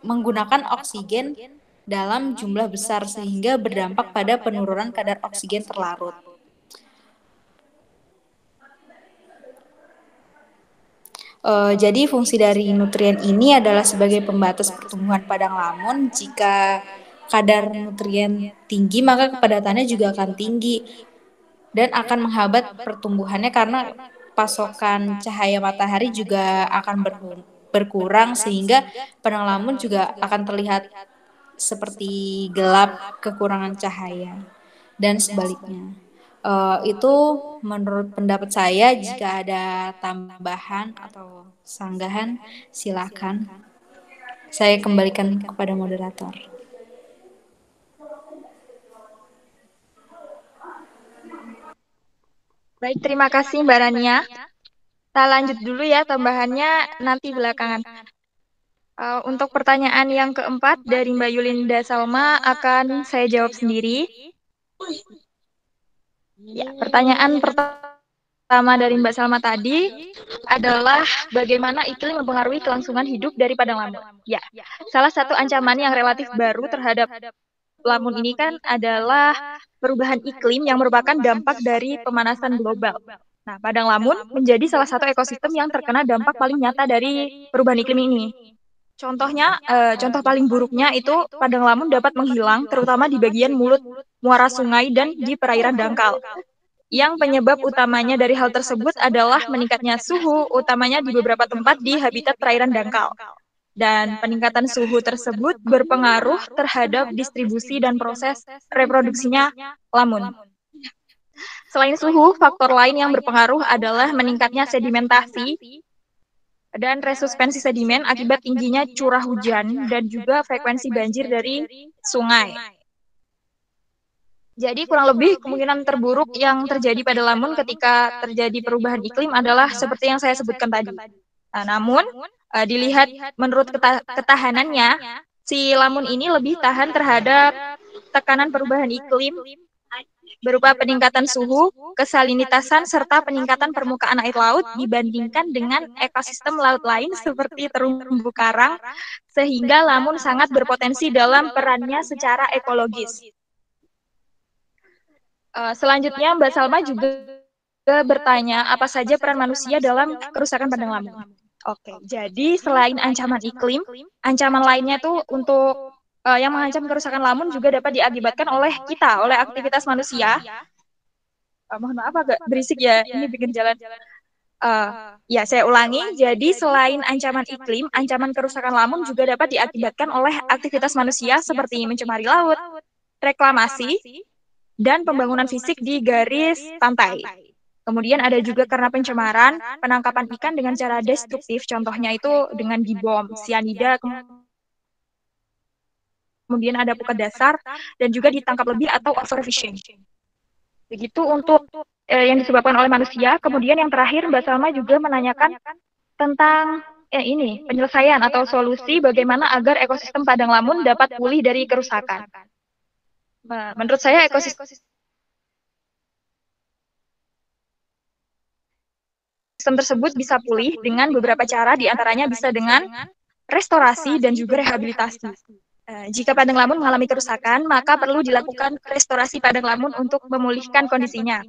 menggunakan oksigen dalam jumlah besar sehingga berdampak pada penurunan kadar oksigen terlarut. Jadi fungsi dari nutrien ini adalah sebagai pembatas pertumbuhan padang lamun. Jika kadar nutrien tinggi, maka kepadatannya juga akan tinggi dan akan menghambat pertumbuhannya karena pasokan cahaya matahari juga akan berkurang sehingga padang lamun juga akan terlihat seperti gelap, kekurangan cahaya, dan sebaliknya. Itu menurut pendapat saya. Jika ada tambahan atau sanggahan, silakan. Saya kembalikan kepada moderator. Baik, terima kasih Mbak Rania. Kita lanjut dulu ya tambahannya nanti belakangan. Untuk pertanyaan yang keempat dari Mbak Yulinda Salma akan saya jawab sendiri. Ya, pertanyaan pertama dari Mbak Salma tadi adalah bagaimana iklim mempengaruhi kelangsungan hidup dari padang lamun. Ya, salah satu ancaman yang relatif baru terhadap lamun ini kan adalah perubahan iklim yang merupakan dampak dari pemanasan global. Nah, padang lamun menjadi salah satu ekosistem yang terkena dampak paling nyata dari perubahan iklim ini. Contohnya, contoh paling buruknya itu padang lamun dapat menghilang, terutama di bagian mulut muara sungai dan di perairan dangkal. Yang penyebab utamanya dari hal tersebut adalah meningkatnya suhu, utamanya di beberapa tempat di habitat perairan dangkal. Dan peningkatan suhu tersebut berpengaruh terhadap distribusi dan proses reproduksinya lamun. Selain suhu, faktor lain yang berpengaruh adalah meningkatnya sedimentasi dan resuspensi sedimen akibat tingginya curah hujan dan juga frekuensi banjir dari sungai. Jadi kurang lebih kemungkinan terburuk yang terjadi pada lamun ketika terjadi perubahan iklim adalah seperti yang saya sebutkan tadi. Nah, namun dilihat menurut ketahanannya, si lamun ini lebih tahan terhadap tekanan perubahan iklim berupa peningkatan suhu, kesalinitasan, serta peningkatan permukaan air laut dibandingkan dengan ekosistem laut lain seperti terumbu karang, sehingga lamun sangat berpotensi dalam perannya secara ekologis. Selanjutnya, Mbak Salma juga bertanya apa saja peran manusia dalam kerusakan padang lamun. Oke, jadi selain ancaman iklim, ancaman lainnya tuh untuk yang mengancam kerusakan lamun juga dapat diakibatkan oleh kita, oleh aktivitas manusia. Mohon maaf agak berisik ya, ini bikin jalan. Ya, saya ulangi. Jadi selain ancaman iklim, ancaman kerusakan lamun juga dapat diakibatkan oleh aktivitas manusia seperti mencemari laut, reklamasi, dan pembangunan fisik di garis pantai. Kemudian ada juga karena pencemaran, penangkapan ikan dengan cara destruktif, contohnya itu dengan dibom, sianida, kemudian ada pukat dasar, dan juga ditangkap lebih atau overfishing. Begitu untuk yang disebabkan oleh manusia. Kemudian yang terakhir, Mbak Salma juga menanyakan tentang ini, penyelesaian atau solusi bagaimana agar ekosistem padang lamun dapat pulih dari kerusakan. Menurut saya ekosistem tersebut bisa pulih dengan beberapa cara, diantaranya bisa dengan restorasi dan juga rehabilitasi. Jika padang lamun mengalami kerusakan, maka perlu dilakukan restorasi padang lamun untuk memulihkan kondisinya.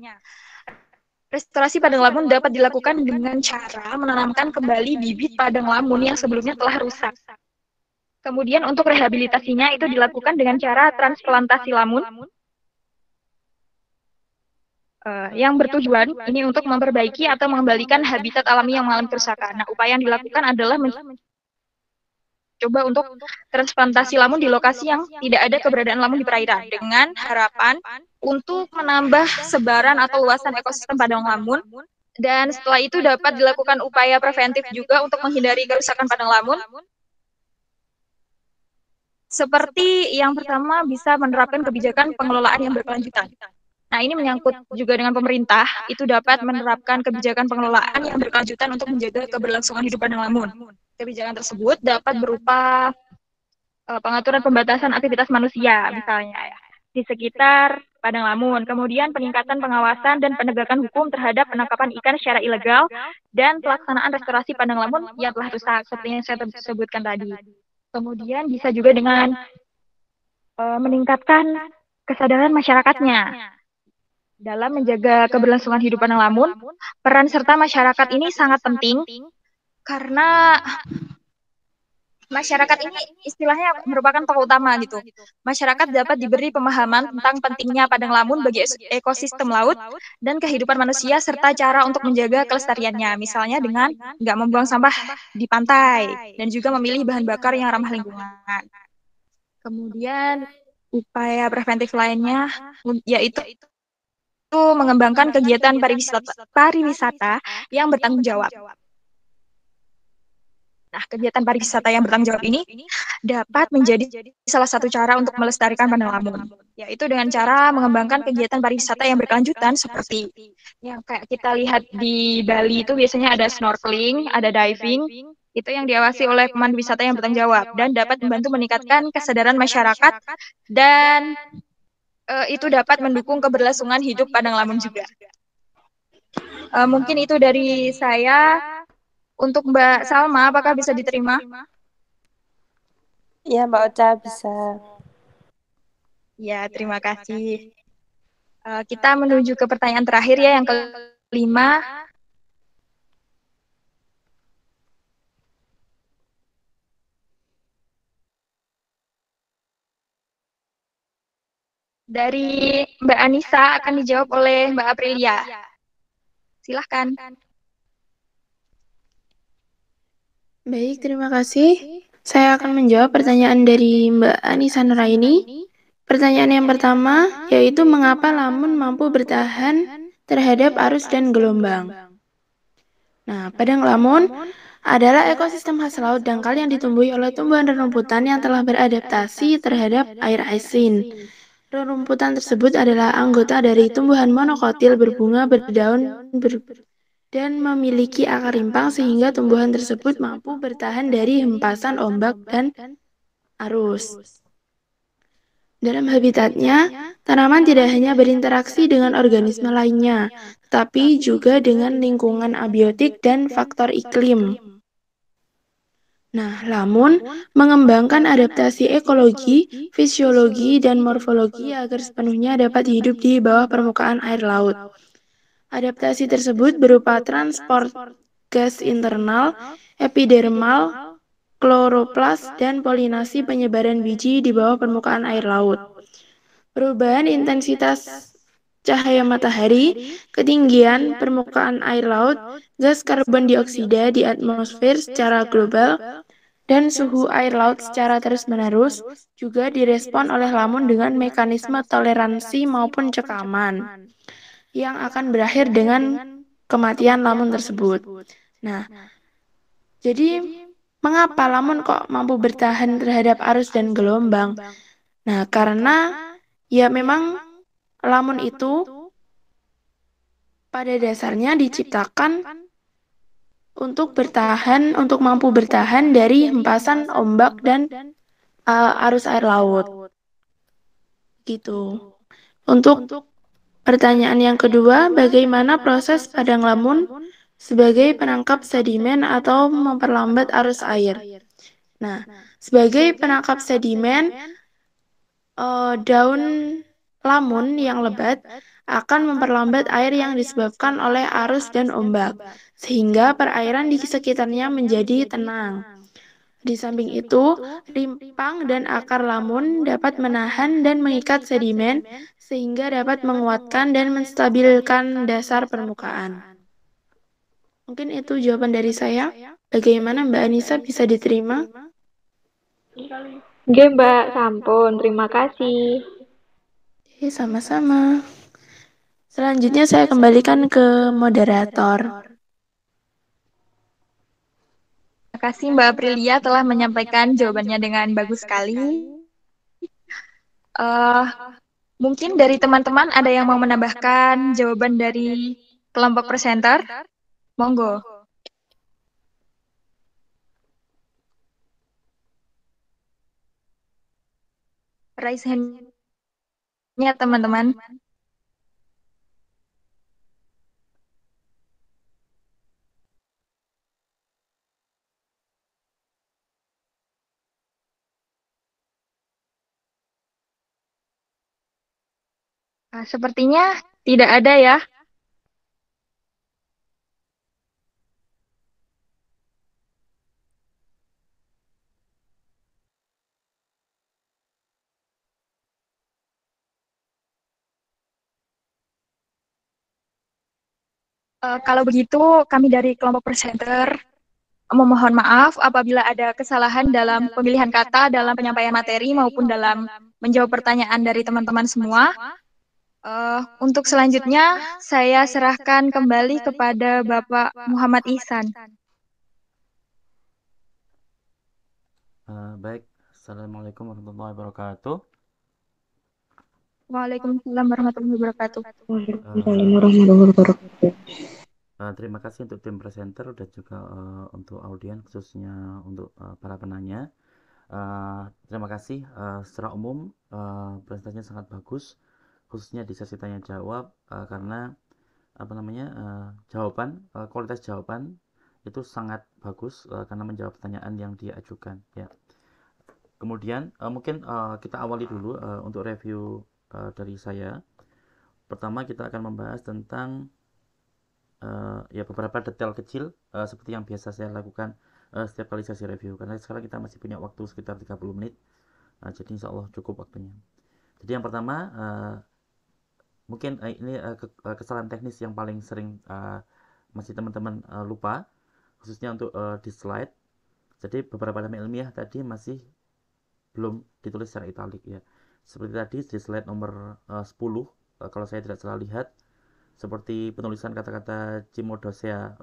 Restorasi padang lamun dapat dilakukan dengan cara menanamkan kembali bibit padang lamun yang sebelumnya telah rusak. Kemudian untuk rehabilitasinya itu dilakukan dengan cara transplantasi lamun, yang bertujuan ini untuk memperbaiki atau mengembalikan habitat alami yang mengalami kerusakan. Nah, upaya yang dilakukan adalah coba untuk transplantasi lamun di lokasi yang tidak ada keberadaan lamun di perairan dengan harapan untuk menambah sebaran atau luasan ekosistem padang lamun, dan setelah itu dapat dilakukan upaya preventif juga untuk menghindari kerusakan padang lamun. Seperti yang pertama bisa menerapkan kebijakan pengelolaan yang berkelanjutan. Nah, ini menyangkut juga dengan pemerintah, itu dapat menerapkan kebijakan pengelolaan yang berkelanjutan untuk menjaga keberlangsungan hidup padang lamun. Kebijakan tersebut dapat berupa pengaturan pembatasan aktivitas manusia, misalnya ya, di sekitar padang lamun. Kemudian peningkatan pengawasan dan penegakan hukum terhadap penangkapan ikan secara ilegal dan pelaksanaan restorasi padang lamun yang telah rusak, seperti yang saya sebutkan tadi. Kemudian bisa juga dengan meningkatkan kesadaran masyarakatnya dalam menjaga keberlangsungan hidup padang lamun. Peran serta masyarakat ini sangat penting karena masyarakat ini istilahnya merupakan tokoh utama gitu. Masyarakat dapat diberi pemahaman tentang pentingnya padang lamun bagi ekosistem laut dan kehidupan manusia serta cara untuk menjaga kelestariannya. Misalnya dengan nggak membuang sampah di pantai dan juga memilih bahan bakar yang ramah lingkungan. Kemudian upaya preventif lainnya yaitu mengembangkan kegiatan pariwisata yang bertanggung jawab. Nah, kegiatan pariwisata yang bertanggung jawab ini dapat menjadi salah satu cara untuk melestarikan Padang Lamun, yaitu dengan cara mengembangkan kegiatan pariwisata yang berkelanjutan seperti yang kayak kita lihat di Bali itu biasanya ada snorkeling, ada diving, itu yang diawasi oleh pemandu wisata yang bertanggung jawab dan dapat membantu meningkatkan kesadaran masyarakat dan itu dapat mendukung keberlangsungan hidup Padang Lamun juga. Mungkin itu dari saya. Untuk Mbak Salma, apakah bisa diterima? Ya, Mbak Ocha bisa. Ya, terima kasih. Kita menuju ke pertanyaan terakhir ya, yang kelima. Dari Mbak Anissa akan dijawab oleh Mbak Aprilia. Silahkan. Baik, terima kasih. Saya akan menjawab pertanyaan dari Mbak Anissa Nuraini. Pertanyaan yang pertama, yaitu mengapa lamun mampu bertahan terhadap arus dan gelombang. Nah, Padang Lamun adalah ekosistem khas laut dangkal yang ditumbuhi oleh tumbuhan rerumputan yang telah beradaptasi terhadap air asin. Rerumputan tersebut adalah anggota dari tumbuhan monokotil berbunga berdaun dan memiliki akar rimpang sehingga tumbuhan tersebut mampu bertahan dari hempasan ombak dan arus. Dalam habitatnya, tanaman tidak hanya berinteraksi dengan organisme lainnya, tetapi juga dengan lingkungan abiotik dan faktor iklim. Nah, Lamun mengembangkan adaptasi ekologi, fisiologi, dan morfologi agar sepenuhnya dapat hidup di bawah permukaan air laut. Adaptasi tersebut berupa transport gas internal, epidermal, kloroplas, dan polinasi penyebaran biji di bawah permukaan air laut. Perubahan intensitas cahaya matahari, ketinggian permukaan air laut, gas karbon dioksida di atmosfer secara global, dan suhu air laut secara terus-menerus juga direspon oleh lamun dengan mekanisme toleransi maupun cekaman yang akan berakhir dengan kematian lamun tersebut. Nah, jadi mengapa lamun kok mampu bertahan terhadap arus dan gelombang? Nah, karena ya memang lamun itu pada dasarnya diciptakan untuk mampu bertahan dari hempasan ombak dan arus air laut. Gitu. Untuk pertanyaan yang kedua, bagaimana proses padang lamun sebagai penangkap sedimen atau memperlambat arus air? Nah, sebagai penangkap sedimen, daun lamun yang lebat akan memperlambat air yang disebabkan oleh arus dan ombak, sehingga perairan di sekitarnya menjadi tenang. Di samping itu, rimpang dan akar lamun dapat menahan dan mengikat sedimen sehingga dapat menguatkan dan menstabilkan dasar permukaan. Mungkin itu jawaban dari saya. Bagaimana Mbak Anissa, bisa diterima? Oke Mbak, sampun. Terima kasih. Oke, sama-sama. Selanjutnya saya kembalikan ke moderator. Terima kasih Mbak Aprilia telah menyampaikan jawabannya dengan bagus sekali. Mungkin dari teman-teman ada yang mau menambahkan jawaban dari kelompok presenter? Monggo. Raise hand-nya teman-teman. Sepertinya tidak ada ya. Kalau begitu, kami dari kelompok presenter memohon maaf apabila ada kesalahan dalam pemilihan kata, dalam penyampaian materi, maupun dalam menjawab pertanyaan dari teman-teman semua. Untuk selanjutnya, saya serahkan kembali kepada Bapak Muhammad Ihsan. Baik, Assalamualaikum warahmatullahi wabarakatuh. Waalaikumsalam warahmatullahi wabarakatuh. Waalaikumsalam warahmatullahi wabarakatuh. Terima kasih untuk tim presenter dan juga untuk audien, khususnya untuk para penanya. Terima kasih. Secara umum presentasinya sangat bagus, khususnya di sesi tanya jawab, karena kualitas jawaban itu sangat bagus karena menjawab pertanyaan yang diajukan. Ya. Kemudian mungkin kita awali dulu untuk review dari saya. Pertama kita akan membahas tentang beberapa detail kecil seperti yang biasa saya lakukan setiap kali sesi review, karena sekarang kita masih punya waktu sekitar 30 menit, jadi insya Allah cukup waktunya. Jadi yang pertama mungkin ini kesalahan teknis yang paling sering masih teman-teman lupa, khususnya untuk di slide. Jadi beberapa nama ilmiah tadi masih belum ditulis secara italik ya. Seperti tadi di slide nomor 10 kalau saya tidak salah lihat, seperti penulisan kata-kata Cimodocea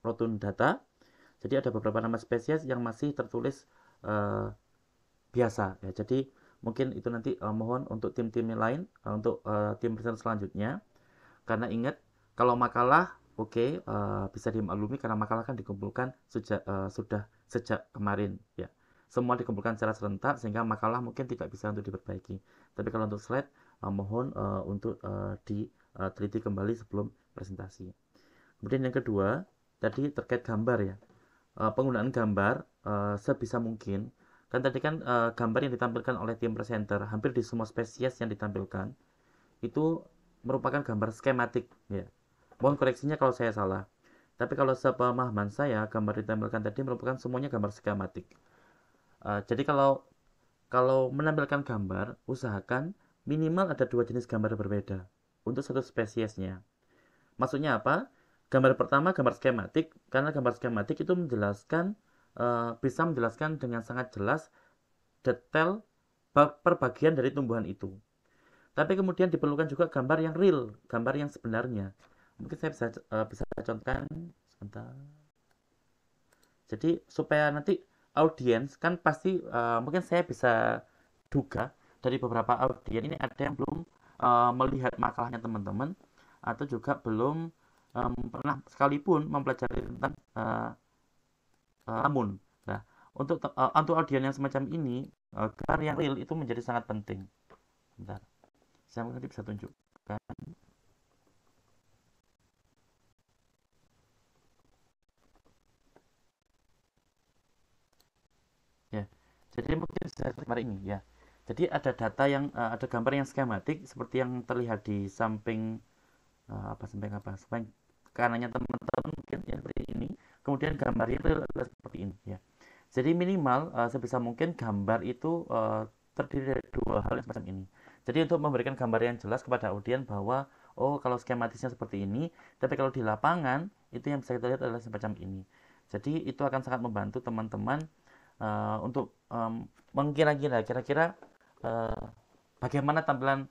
rotundata. Jadi ada beberapa nama spesies yang masih tertulis biasa ya. Jadi mungkin itu nanti mohon untuk tim-tim lain, untuk tim presenter selanjutnya. Karena ingat, kalau makalah bisa dimaklumi karena makalah kan dikumpulkan sudah sejak kemarin ya. Semua dikumpulkan secara serentak sehingga makalah mungkin tidak bisa untuk diperbaiki. Tapi kalau untuk slide mohon untuk diteliti kembali sebelum presentasi. Kemudian yang kedua tadi terkait gambar ya. Penggunaan gambar sebisa mungkin, kan tadi kan gambar yang ditampilkan oleh tim presenter hampir di semua spesies yang ditampilkan itu merupakan gambar skematik ya. Mohon koreksinya kalau saya salah. Tapi kalau sepemahaman saya, gambar ditampilkan tadi merupakan semuanya gambar skematik. Jadi kalau menampilkan gambar, usahakan minimal ada 2 jenis gambar berbeda untuk satu spesiesnya. Maksudnya apa? Gambar pertama gambar skematik, karena gambar skematik itu menjelaskan bisa menjelaskan dengan sangat jelas detail perbagian dari tumbuhan itu. Tapi kemudian diperlukan juga gambar yang real, gambar yang sebenarnya. Mungkin saya bisa contohkan sebentar. Jadi supaya nanti audiens kan pasti mungkin saya bisa duga dari beberapa audiens ini ada yang belum melihat makalahnya teman-teman, atau juga belum pernah sekalipun mempelajari tentang lamun. Nah, untuk audiens yang semacam ini, gambar yang real itu menjadi sangat penting. Bentar, saya mungkin bisa tunjukkan. Ya, jadi mungkin saya gambar ini ya. Jadi ada data yang ada gambar yang skematik seperti yang terlihat di samping samping kanannya teman-teman mungkin ya, seperti ini. Kemudian gambar real adalah seperti ini ya. Jadi minimal sebisa mungkin gambar itu terdiri dari 2 hal yang semacam ini. Jadi untuk memberikan gambar yang jelas kepada audiens bahwa kalau skematisnya seperti ini, tapi kalau di lapangan itu yang bisa kita lihat adalah semacam ini. Jadi itu akan sangat membantu teman-teman untuk kira-kira bagaimana tampilan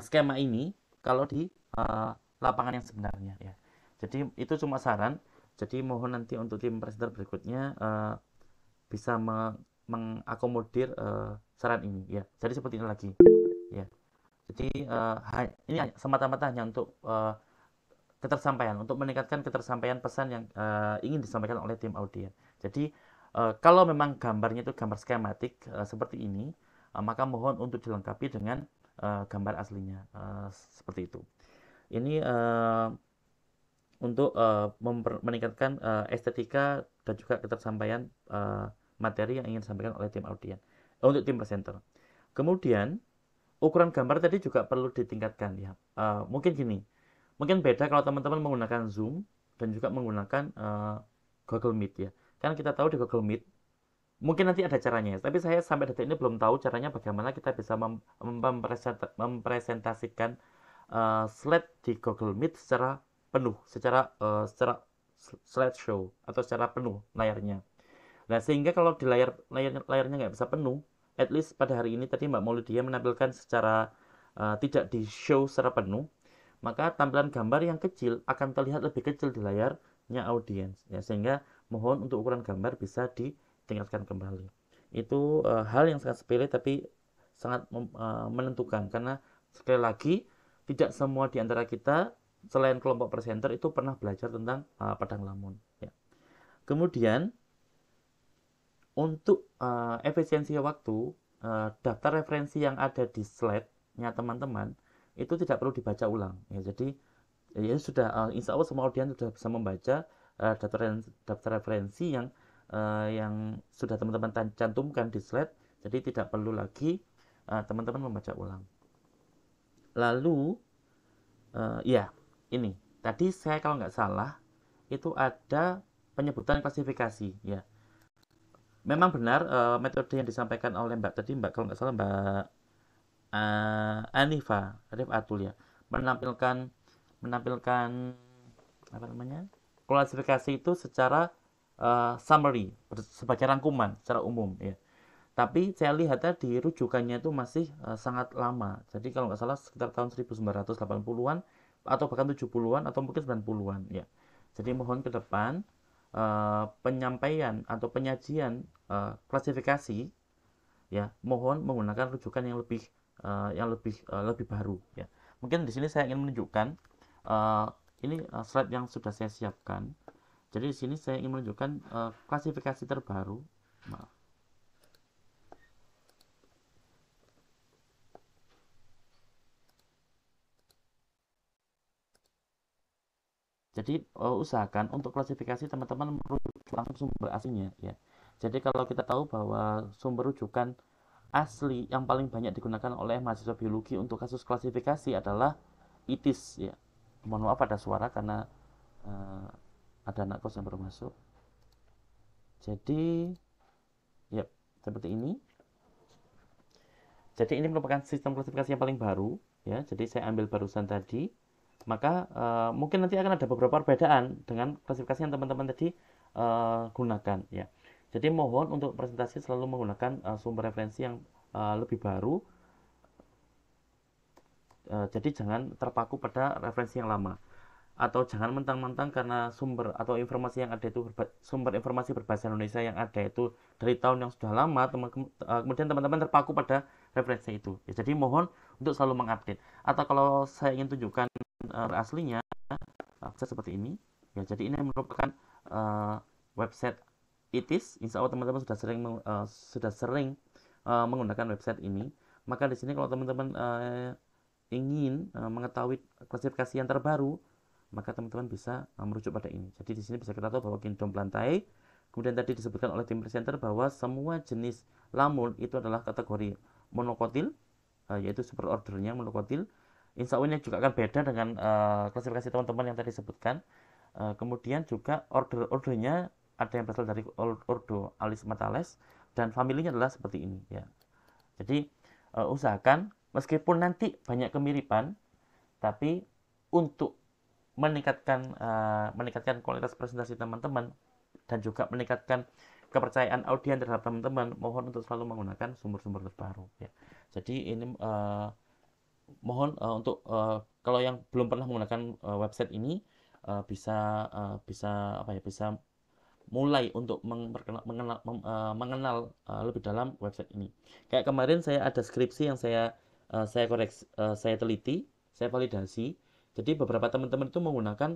skema ini kalau di lapangan yang sebenarnya ya. Jadi itu cuma saran. Jadi mohon nanti untuk tim presenter berikutnya bisa mengakomodir saran ini ya. Jadi seperti ini lagi ya. Jadi ini semata-mata hanya untuk ketersampaian, untuk meningkatkan ketersampaian pesan yang ingin disampaikan oleh tim audiens. Jadi kalau memang gambarnya itu gambar skematik seperti ini, maka mohon untuk dilengkapi dengan gambar aslinya seperti itu. Ini untuk meningkatkan estetika dan juga ketersampaian materi yang ingin disampaikan oleh tim audiens untuk tim presenter. Kemudian ukuran gambar tadi juga perlu ditingkatkan ya. Mungkin gini, mungkin beda kalau teman-teman menggunakan Zoom dan juga menggunakan Google Meet ya. Kan kita tahu di Google Meet mungkin nanti ada caranya, tapi saya sampai detik ini belum tahu caranya bagaimana kita bisa mempresentasikan slide di Google Meet secara penuh, secara slideshow atau secara penuh layarnya. Nah, sehingga kalau di layarnya nggak bisa penuh, at least pada hari ini tadi Mbak Maulidia menampilkan secara tidak di show secara penuh, maka tampilan gambar yang kecil akan terlihat lebih kecil di layarnya audiens ya, sehingga mohon untuk ukuran gambar bisa ditingkatkan kembali. itu hal yang sangat sepele tapi sangat menentukan, karena sekali lagi tidak semua di antara kita selain kelompok presenter itu pernah belajar tentang padang lamun ya. Kemudian untuk efisiensi waktu, daftar referensi yang ada di slide-nya teman-teman itu tidak perlu dibaca ulang ya. Jadi ya sudah, insya Allah semua audiens sudah bisa membaca daftar referensi yang sudah teman-teman cantumkan di slide, jadi tidak perlu lagi teman-teman membaca ulang. Lalu ya ini tadi saya kalau nggak salah itu ada penyebutan klasifikasi ya. Memang benar metode yang disampaikan oleh Mbak tadi, kalau nggak salah Mbak Anifa Rifatul ya, menampilkan apa namanya, klasifikasi itu secara summary, sebagai rangkuman secara umum ya. Tapi saya lihat tadi rujukannya itu masih sangat lama. Jadi kalau nggak salah sekitar tahun 1980-an atau bahkan 70-an atau mungkin 90-an ya. Jadi mohon ke depan penyampaian atau penyajian klasifikasi ya, mohon menggunakan rujukan yang lebih baru ya. Mungkin di sini saya ingin menunjukkan ini slide yang sudah saya siapkan. Jadi di sini saya ingin menunjukkan klasifikasi terbaru. Maaf. Jadi usahakan untuk klasifikasi teman-teman merujuk langsung sumber aslinya ya. Jadi kalau kita tahu bahwa sumber rujukan asli yang paling banyak digunakan oleh mahasiswa biologi untuk kasus klasifikasi adalah ITIS ya. Mohon maaf ada suara karena ada anak kos yang baru masuk. Jadi ya seperti ini. Jadi ini merupakan sistem klasifikasi yang paling baru ya. Jadi saya ambil barusan tadi. Maka mungkin nanti akan ada beberapa perbedaan dengan klasifikasi yang teman-teman tadi gunakan ya. Jadi mohon untuk presentasi selalu menggunakan sumber referensi yang lebih baru. Jadi jangan terpaku pada referensi yang lama, atau jangan mentang-mentang karena sumber atau informasi yang ada itu sumber informasi berbahasa Indonesia yang ada itu dari tahun yang sudah lama, kemudian teman-teman terpaku pada referensi itu ya. Jadi mohon untuk selalu mengupdate, atau kalau saya ingin tunjukkan aslinya website seperti ini ya. Jadi ini merupakan website ITIS. Insya Allah teman-teman sudah sering menggunakan website ini. Maka di sini kalau teman-teman ingin mengetahui klasifikasi yang terbaru, maka teman-teman bisa merujuk pada ini. Jadi di sini bisa kita tahu bahwa kingdom plantae, kemudian tadi disebutkan oleh tim presenter bahwa semua jenis lamun itu adalah kategori monokotil, yaitu superordernya monokotil. Insya Allah ini juga akan beda dengan klasifikasi teman-teman yang tadi disebutkan. Kemudian juga ordernya ada yang berasal dari ordo Alismatales, dan familinya adalah seperti ini ya. Jadi usahakan meskipun nanti banyak kemiripan, tapi untuk meningkatkan kualitas presentasi teman-teman dan juga meningkatkan kepercayaan audiens terhadap teman-teman, mohon untuk selalu menggunakan sumber-sumber terbaru ya. Jadi ini mohon untuk kalau yang belum pernah menggunakan website ini bisa mulai untuk mengenal lebih dalam website ini. Kayak kemarin saya ada skripsi yang saya koreksi, saya teliti, saya validasi. Jadi beberapa teman-teman itu menggunakan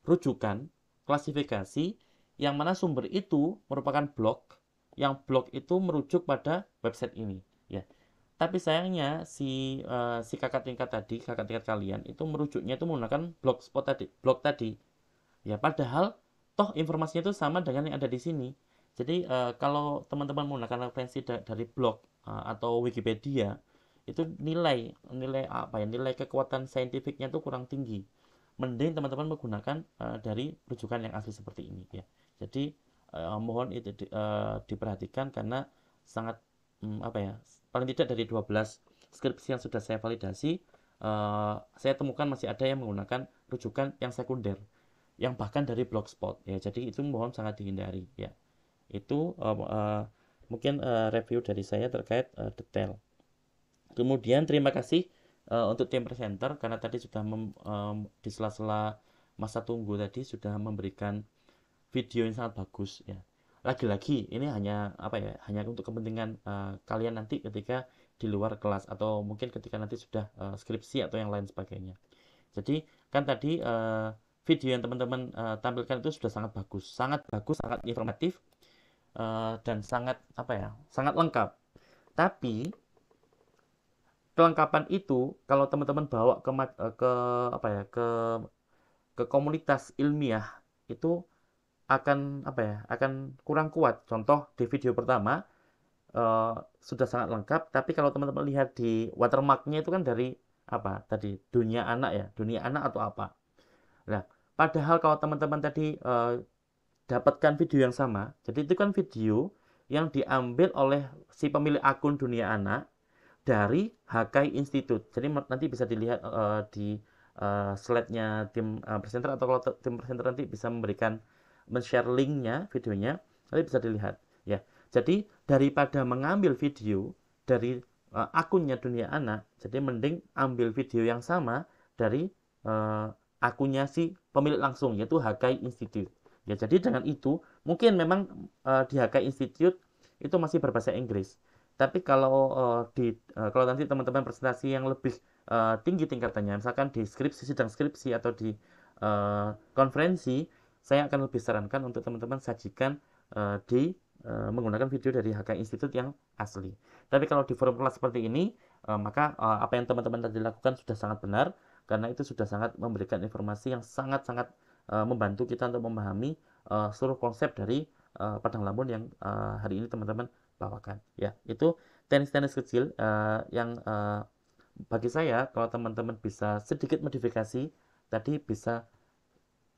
rujukan klasifikasi yang mana sumber itu merupakan blog, yang blog itu merujuk pada website ini ya. Tapi sayangnya si kakak tingkat kalian itu merujuknya itu menggunakan blog tadi ya, padahal toh informasinya itu sama dengan yang ada di sini. Jadi kalau teman-teman menggunakan referensi dari blog atau Wikipedia, itu nilai kekuatan saintifiknya itu kurang tinggi. Mending teman-teman menggunakan dari rujukan yang asli seperti ini ya. Jadi mohon itu diperhatikan, karena sangat paling tidak dari 12 skripsi yang sudah saya validasi, saya temukan masih ada yang menggunakan rujukan yang sekunder, yang bahkan dari blogspot ya. Jadi itu mohon sangat dihindari ya. Itu mungkin review dari saya terkait detail. Kemudian terima kasih untuk tim presenter, karena tadi sudah di sela-sela masa tunggu tadi sudah memberikan video yang sangat bagus ya. lagi-lagi ini hanya apa ya, hanya untuk kepentingan kalian nanti ketika di luar kelas atau mungkin ketika nanti sudah skripsi atau yang lain sebagainya. Jadi kan tadi video yang teman-teman tampilkan itu sudah sangat bagus, sangat informatif, dan sangat apa ya, sangat lengkap. Tapi kelengkapan itu kalau teman-teman bawa ke apa ya, ke komunitas ilmiah itu akan apa ya, akan kurang kuat. Contoh di video pertama sudah sangat lengkap, tapi kalau teman-teman lihat di watermarknya itu kan dari apa tadi, dunia anak ya, dunia anak atau apa. Nah, padahal kalau teman-teman tadi dapatkan video yang sama, jadi itu kan video yang diambil oleh si pemilik akun dunia anak dari HKI Institute. Jadi nanti bisa dilihat di slide-nya tim presenter, atau kalau tim presenter nanti bisa men-share linknya videonya, nanti bisa dilihat ya. Jadi daripada mengambil video dari akunnya dunia anak, jadi mending ambil video yang sama dari akunnya si pemilik langsung, yaitu HKI Institute ya. Jadi dengan itu mungkin memang di HKI Institute itu masih berbahasa Inggris, tapi kalau kalau nanti teman-teman presentasi yang lebih tinggi tingkatannya, misalkan di sidang skripsi atau di konferensi, saya akan lebih sarankan untuk teman-teman sajikan menggunakan video dari HKI Institute yang asli. Tapi kalau di forum kelas seperti ini, maka apa yang teman-teman tadi lakukan sudah sangat benar, karena itu sudah sangat memberikan informasi yang sangat-sangat membantu kita untuk memahami seluruh konsep dari Padang Lamun yang hari ini teman-teman bawakan. Ya, itu teknis-teknis kecil yang bagi saya kalau teman-teman bisa sedikit modifikasi, tadi bisa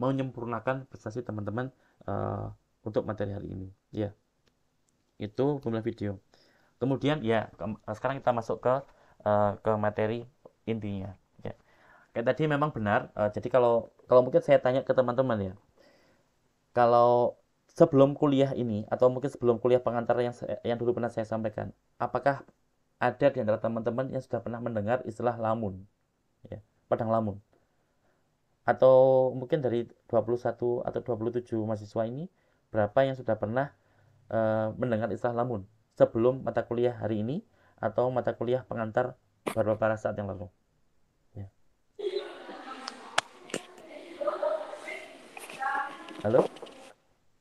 menyempurnakan prestasi teman-teman untuk materi hari ini. Ya, itu pemilihan video. Kemudian ya sekarang kita masuk ke materi intinya. Ya, kayak tadi memang benar. Jadi kalau mungkin saya tanya ke teman-teman ya, kalau sebelum kuliah ini atau mungkin sebelum kuliah pengantar yang dulu pernah saya sampaikan, apakah ada di antara teman-teman yang sudah pernah mendengar istilah lamun, ya, Padang Lamun? Atau mungkin dari 21 atau 27 mahasiswa ini, berapa yang sudah pernah mendengar istilah lamun sebelum mata kuliah hari ini atau mata kuliah pengantar beberapa saat yang lalu? Ya. Halo?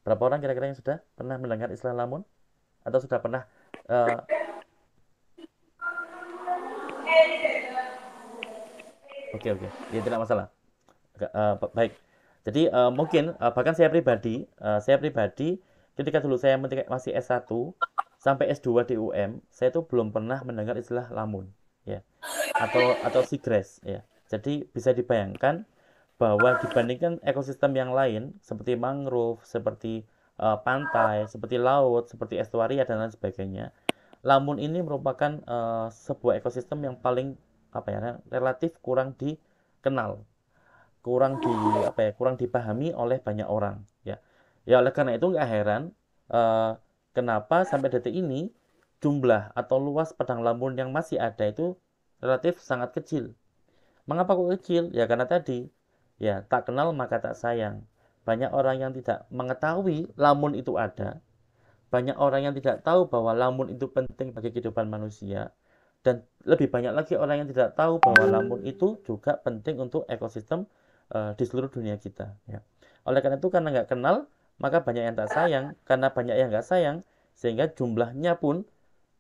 Berapa orang kira-kira yang sudah pernah mendengar istilah lamun? Atau sudah pernah Oke, ya tidak masalah. Baik. Jadi mungkin bahkan saya pribadi ketika dulu saya masih S1 sampai S2 di UM, saya itu belum pernah mendengar istilah lamun ya. Atau sigres ya. Jadi bisa dibayangkan bahwa dibandingkan ekosistem yang lain seperti mangrove, seperti pantai, seperti laut, seperti estuaria dan lain sebagainya, lamun ini merupakan sebuah ekosistem yang paling relatif kurang dikenal, kurang dipahami oleh banyak orang ya. Ya oleh karena itu nggak heran kenapa sampai detik ini jumlah atau luas padang lamun yang masih ada itu relatif sangat kecil. Mengapa kok kecil? Ya karena tadi ya, tak kenal maka tak sayang. Banyak orang yang tidak mengetahui lamun itu ada. Banyak orang yang tidak tahu bahwa lamun itu penting bagi kehidupan manusia. Dan lebih banyak lagi orang yang tidak tahu bahwa lamun itu juga penting untuk ekosistem di seluruh dunia kita. Ya. Oleh karena itu, karena nggak kenal, maka banyak yang tak sayang. Karena banyak yang nggak sayang, sehingga jumlahnya pun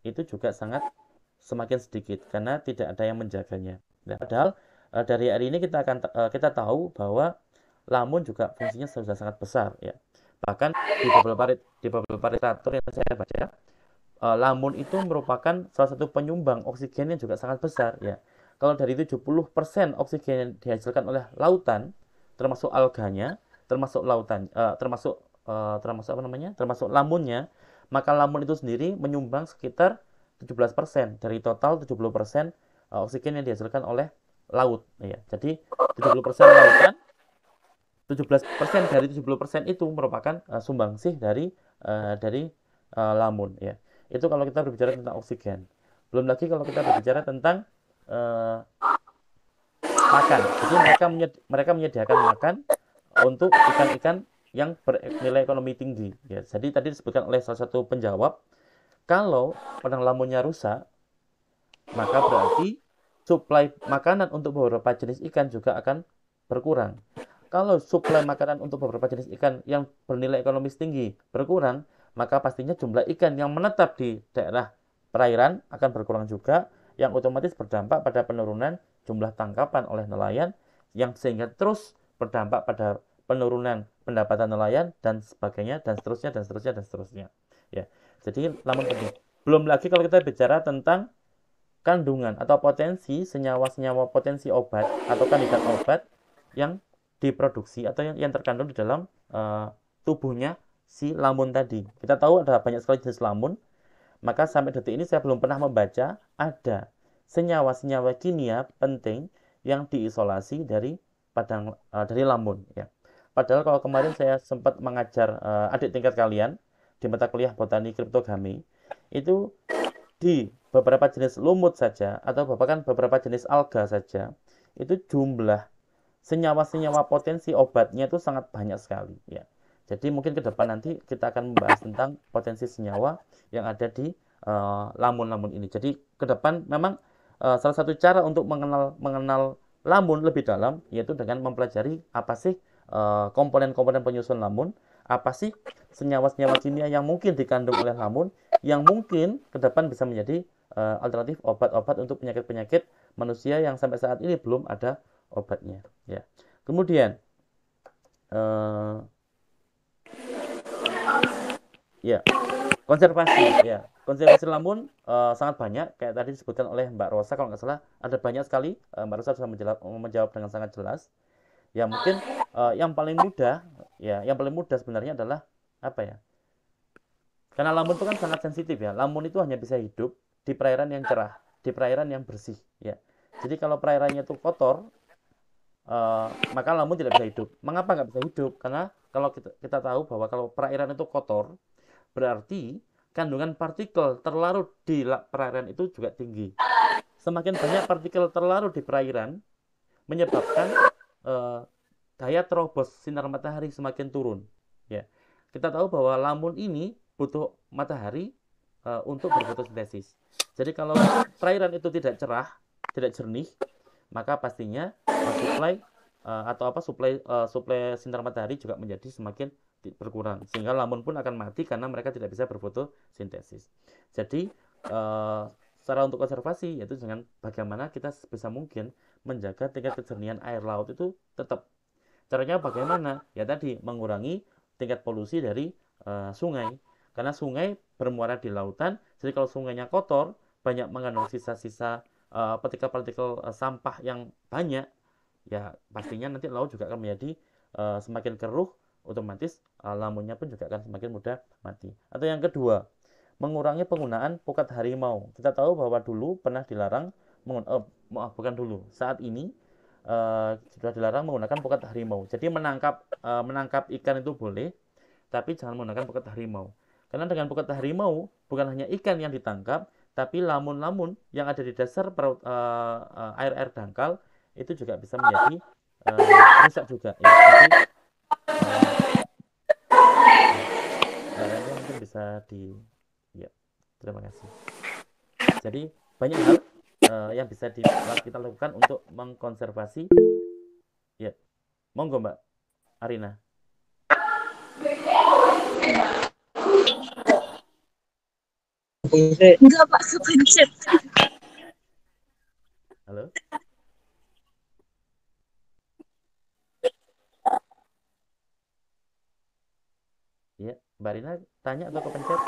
itu juga semakin sedikit. Karena tidak ada yang menjaganya. Nah, padahal dari hari ini kita tahu bahwa lamun juga fungsinya sudah sangat besar ya. Bahkan di beberapa literatur yang saya baca, lamun itu merupakan salah satu penyumbang oksigen yang juga sangat besar ya. Kalau dari 70% oksigen yang dihasilkan oleh lautan, termasuk alganya, termasuk lamunnya, maka lamun itu sendiri menyumbang sekitar 17% dari total 70% oksigen yang dihasilkan oleh laut ya. Jadi 70% lautan, 17% dari 70% itu merupakan sumbangsih dari lamun ya. Itu kalau kita berbicara tentang oksigen. Belum lagi kalau kita berbicara tentang makan. Jadi mereka menyediakan makan untuk ikan-ikan yang bernilai ekonomi tinggi. Ya, jadi tadi disebutkan oleh salah satu penjawab, kalau padang lamunnya rusak, maka berarti suplai makanan untuk beberapa jenis ikan juga akan berkurang. Kalau suplai makanan untuk beberapa jenis ikan yang bernilai ekonomis tinggi berkurang, maka pastinya jumlah ikan yang menetap di daerah perairan akan berkurang juga, yang otomatis berdampak pada penurunan jumlah tangkapan oleh nelayan, yang sehingga terus berdampak pada penurunan pendapatan nelayan dan sebagainya, dan seterusnya dan seterusnya dan seterusnya. Ya, jadi lamun penting. Belum lagi kalau kita bicara tentang kandungan atau potensi senyawa-senyawa potensi obat atau kandidat obat yang diproduksi atau yang terkandung di dalam tubuhnya si lamun tadi. Kita tahu ada banyak sekali jenis lamun, maka sampai detik ini saya belum pernah membaca ada senyawa-senyawa kimia penting yang diisolasi dari dari lamun. Ya. Padahal kalau kemarin saya sempat mengajar adik tingkat kalian di mata kuliah botani kriptogami, itu di beberapa jenis lumut saja atau bahkan beberapa jenis alga saja, itu jumlah senyawa-senyawa potensi obatnya itu sangat banyak sekali. Ya. Jadi mungkin ke depan nanti kita akan membahas tentang potensi senyawa yang ada di lamun-lamun ini. Jadi ke depan memang salah satu cara untuk mengenal lamun lebih dalam yaitu dengan mempelajari apa sih komponen-komponen penyusun lamun, apa sih senyawa-senyawa kimia yang mungkin dikandung oleh lamun, yang mungkin ke depan bisa menjadi alternatif obat-obat untuk penyakit-penyakit manusia yang sampai saat ini belum ada obatnya. Ya. Kemudian ya, konservasi. Ya, konservasi lamun sangat banyak, kayak tadi disebutkan oleh Mbak Rosa kalau nggak salah, ada banyak sekali. Mbak Rosa sudah menjawab dengan sangat jelas. Ya mungkin yang paling mudah, ya yang paling mudah sebenarnya adalah apa ya? Karena lamun itu kan sangat sensitif ya. Lamun itu hanya bisa hidup di perairan yang cerah, di perairan yang bersih. Ya. Jadi kalau perairannya itu kotor, maka lamun tidak bisa hidup. Mengapa nggak bisa hidup? Karena kalau kita tahu bahwa kalau perairan itu kotor, berarti kandungan partikel terlarut di perairan itu juga tinggi. Semakin banyak partikel terlarut di perairan, menyebabkan daya terobos sinar matahari semakin turun. Ya, kita tahu bahwa lamun ini butuh matahari untuk berfotosintesis. Jadi kalau perairan itu tidak cerah, tidak jernih, maka pastinya suplai sinar matahari juga menjadi semakin berkurang, sehingga lamun pun akan mati karena mereka tidak bisa berfotosintesis. Jadi cara untuk konservasi yaitu dengan bagaimana kita sebisa mungkin menjaga tingkat kejernihan air laut itu tetap. Caranya bagaimana? Ya tadi mengurangi tingkat polusi dari sungai. Karena sungai bermuara di lautan, jadi kalau sungainya kotor, banyak mengandung sisa-sisa partikel-partikel sampah yang banyak, ya pastinya nanti laut juga akan menjadi semakin keruh, otomatis lamunnya pun juga akan semakin mudah mati. Atau yang kedua, mengurangi penggunaan pukat harimau. Kita tahu bahwa dulu pernah dilarang, bukan dulu, saat ini sudah dilarang menggunakan pukat harimau. Jadi menangkap ikan itu boleh, tapi jangan menggunakan pukat harimau. Karena dengan pukat harimau bukan hanya ikan yang ditangkap, tapi lamun-lamun yang ada di dasar air-air dangkal itu juga bisa menjadi rusak juga. Ya. Jadi mungkin bisa ya, terima kasih. Jadi banyak hal yang bisa kita lakukan untuk mengkonservasi. Ya, monggo Mbak Arina. Enggak Pak, kepencet. Halo. Ya, Mbak Arina tanya atau kepencet?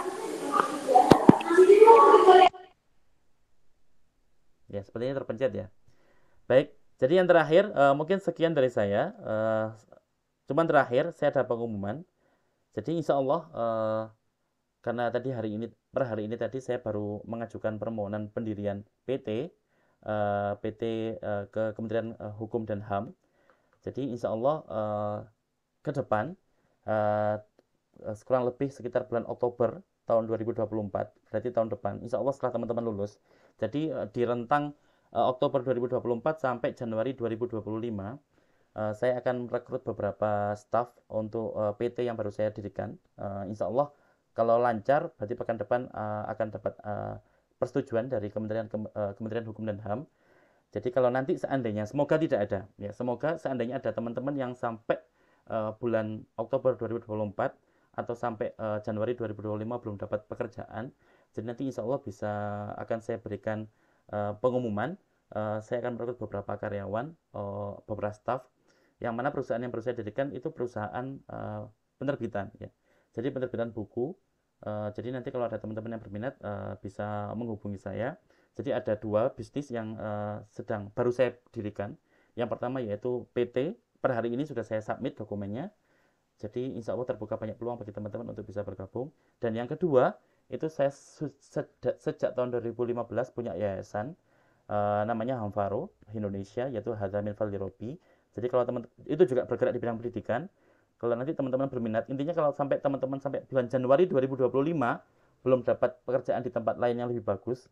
Ya, sepertinya terpencet ya. Baik, jadi yang terakhir mungkin sekian dari saya. Cuman terakhir saya ada pengumuman. Jadi insya Allah karena tadi per hari ini tadi saya baru mengajukan permohonan pendirian PT ke Kementerian Hukum dan HAM. Jadi insya Allah ke depan kurang lebih sekitar bulan Oktober tahun 2024, berarti tahun depan, insya Allah setelah teman-teman lulus. Jadi di rentang Oktober 2024 sampai Januari 2025, Saya akan merekrut beberapa staff untuk PT yang baru saya dirikan. Insya Allah kalau lancar berarti pekan depan akan dapat persetujuan dari Kementerian Hukum dan HAM. Jadi kalau nanti seandainya, semoga tidak ada, ya semoga seandainya ada teman-teman yang sampai bulan Oktober 2024 atau sampai Januari 2025 belum dapat pekerjaan, jadi nanti insya Allah akan saya berikan pengumuman. Saya akan merekrut beberapa karyawan, beberapa staff, yang mana perusahaan yang baru saya dirikan itu perusahaan penerbitan, ya. Jadi penerbitan buku. Jadi nanti kalau ada teman-teman yang berminat bisa menghubungi saya. Jadi ada 2 bisnis yang baru saya dirikan. Yang pertama yaitu PT. Per hari ini sudah saya submit dokumennya. Jadi insya Allah terbuka banyak peluang bagi teman-teman untuk bisa bergabung. Dan yang kedua, itu saya sejak tahun 2015 punya yayasan namanya Hamfaro Indonesia, yaitu Hadza min Fadli Robbi. Jadi kalau teman itu juga bergerak di bidang pendidikan. Kalau nanti teman-teman berminat, intinya kalau sampai teman-teman sampai bulan Januari 2025 belum dapat pekerjaan di tempat lain yang lebih bagus,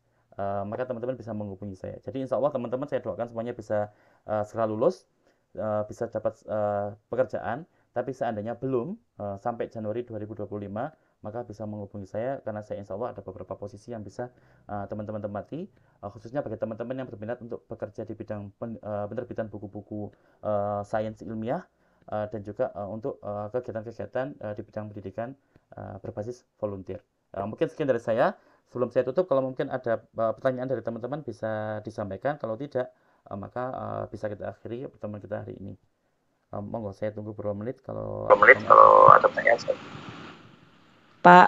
maka teman-teman bisa menghubungi saya. Jadi insya Allah teman-teman saya doakan semuanya bisa segera lulus, bisa dapat pekerjaan. Tapi seandainya belum sampai Januari 2025, maka bisa menghubungi saya karena saya insya Allah ada beberapa posisi yang bisa teman-teman tempati, khususnya bagi teman-teman yang berminat untuk bekerja di bidang penerbitan buku-buku sains ilmiah dan juga untuk kegiatan-kegiatan di bidang pendidikan berbasis volunteer. Mungkin sekian dari saya. Sebelum saya tutup, kalau mungkin ada pertanyaan dari teman-teman bisa disampaikan. Kalau tidak, maka bisa kita akhiri pertemuan kita hari ini. Monggo, saya tunggu beberapa menit kalau ada pertanyaan. Pak,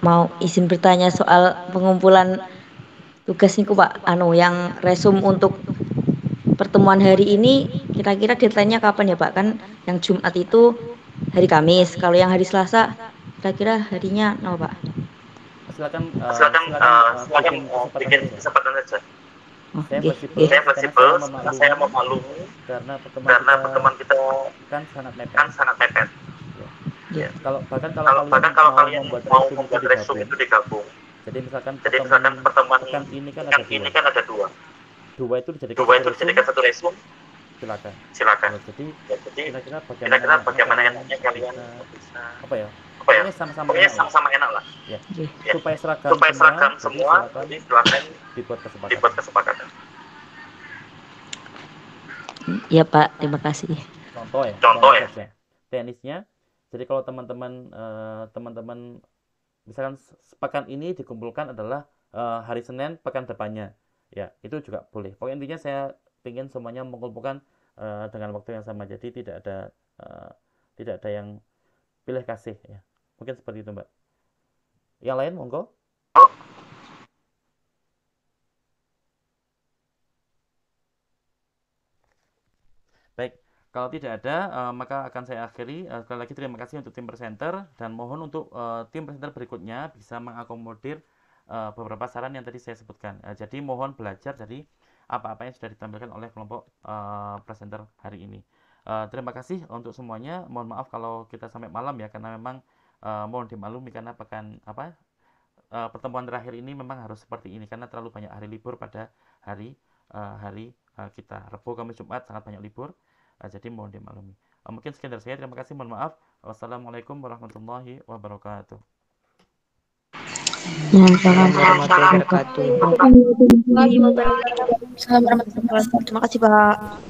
mau izin bertanya soal pengumpulan tugas niku Pak, yang resum untuk pertemuan hari ini, kira-kira deadline-nya kapan ya Pak? Kan yang Jumat itu hari Kamis, kalau yang hari Selasa kira-kira harinya Pak? Silakan bikin kesempatan saja. Saya fleksibel karena saya memaklumi karena pertemuan kita kan sangat mepet. Ya. Kalau kalian mau membuat resume itu digabung. Jadi misalkan pertemuan ini kan ada 2. 2 itu dijadikan satu resume. Silakan. Jadi kira-kira bagaimana enaknya kalian bisa pokoknya sama-sama enak lah. Ya. Supaya seragam semua, jadi silakan dibuat kesepakatan. Ya Pak, terima kasih. Contoh ya. Teknisnya, jadi kalau teman-teman misalkan pekan ini dikumpulkan adalah hari Senin pekan depannya, ya itu juga boleh. Pokoknya intinya saya ingin semuanya mengumpulkan dengan waktu yang sama, jadi tidak ada yang pilih kasih, ya. Mungkin seperti itu Mbak. Yang lain monggo. Baik, kalau tidak ada maka akan saya akhiri. Sekali lagi terima kasih untuk tim presenter dan mohon untuk tim presenter berikutnya bisa mengakomodir beberapa saran yang tadi saya sebutkan. Jadi mohon belajar dari apa-apa yang sudah ditampilkan oleh kelompok presenter hari ini. Terima kasih untuk semuanya. Mohon maaf kalau kita sampai malam ya, karena memang mohon dimaklumi karena pertemuan terakhir ini memang harus seperti ini karena terlalu banyak hari libur pada hari kita. Rabu, Kamis, Jumat sangat banyak libur. Jadi mohon dimaklumi. Mungkin sekian dari saya. Terima kasih. Mohon maaf. Wassalamualaikum warahmatullahi wabarakatuh. Terima kasih Pak. Terima kasih Pak.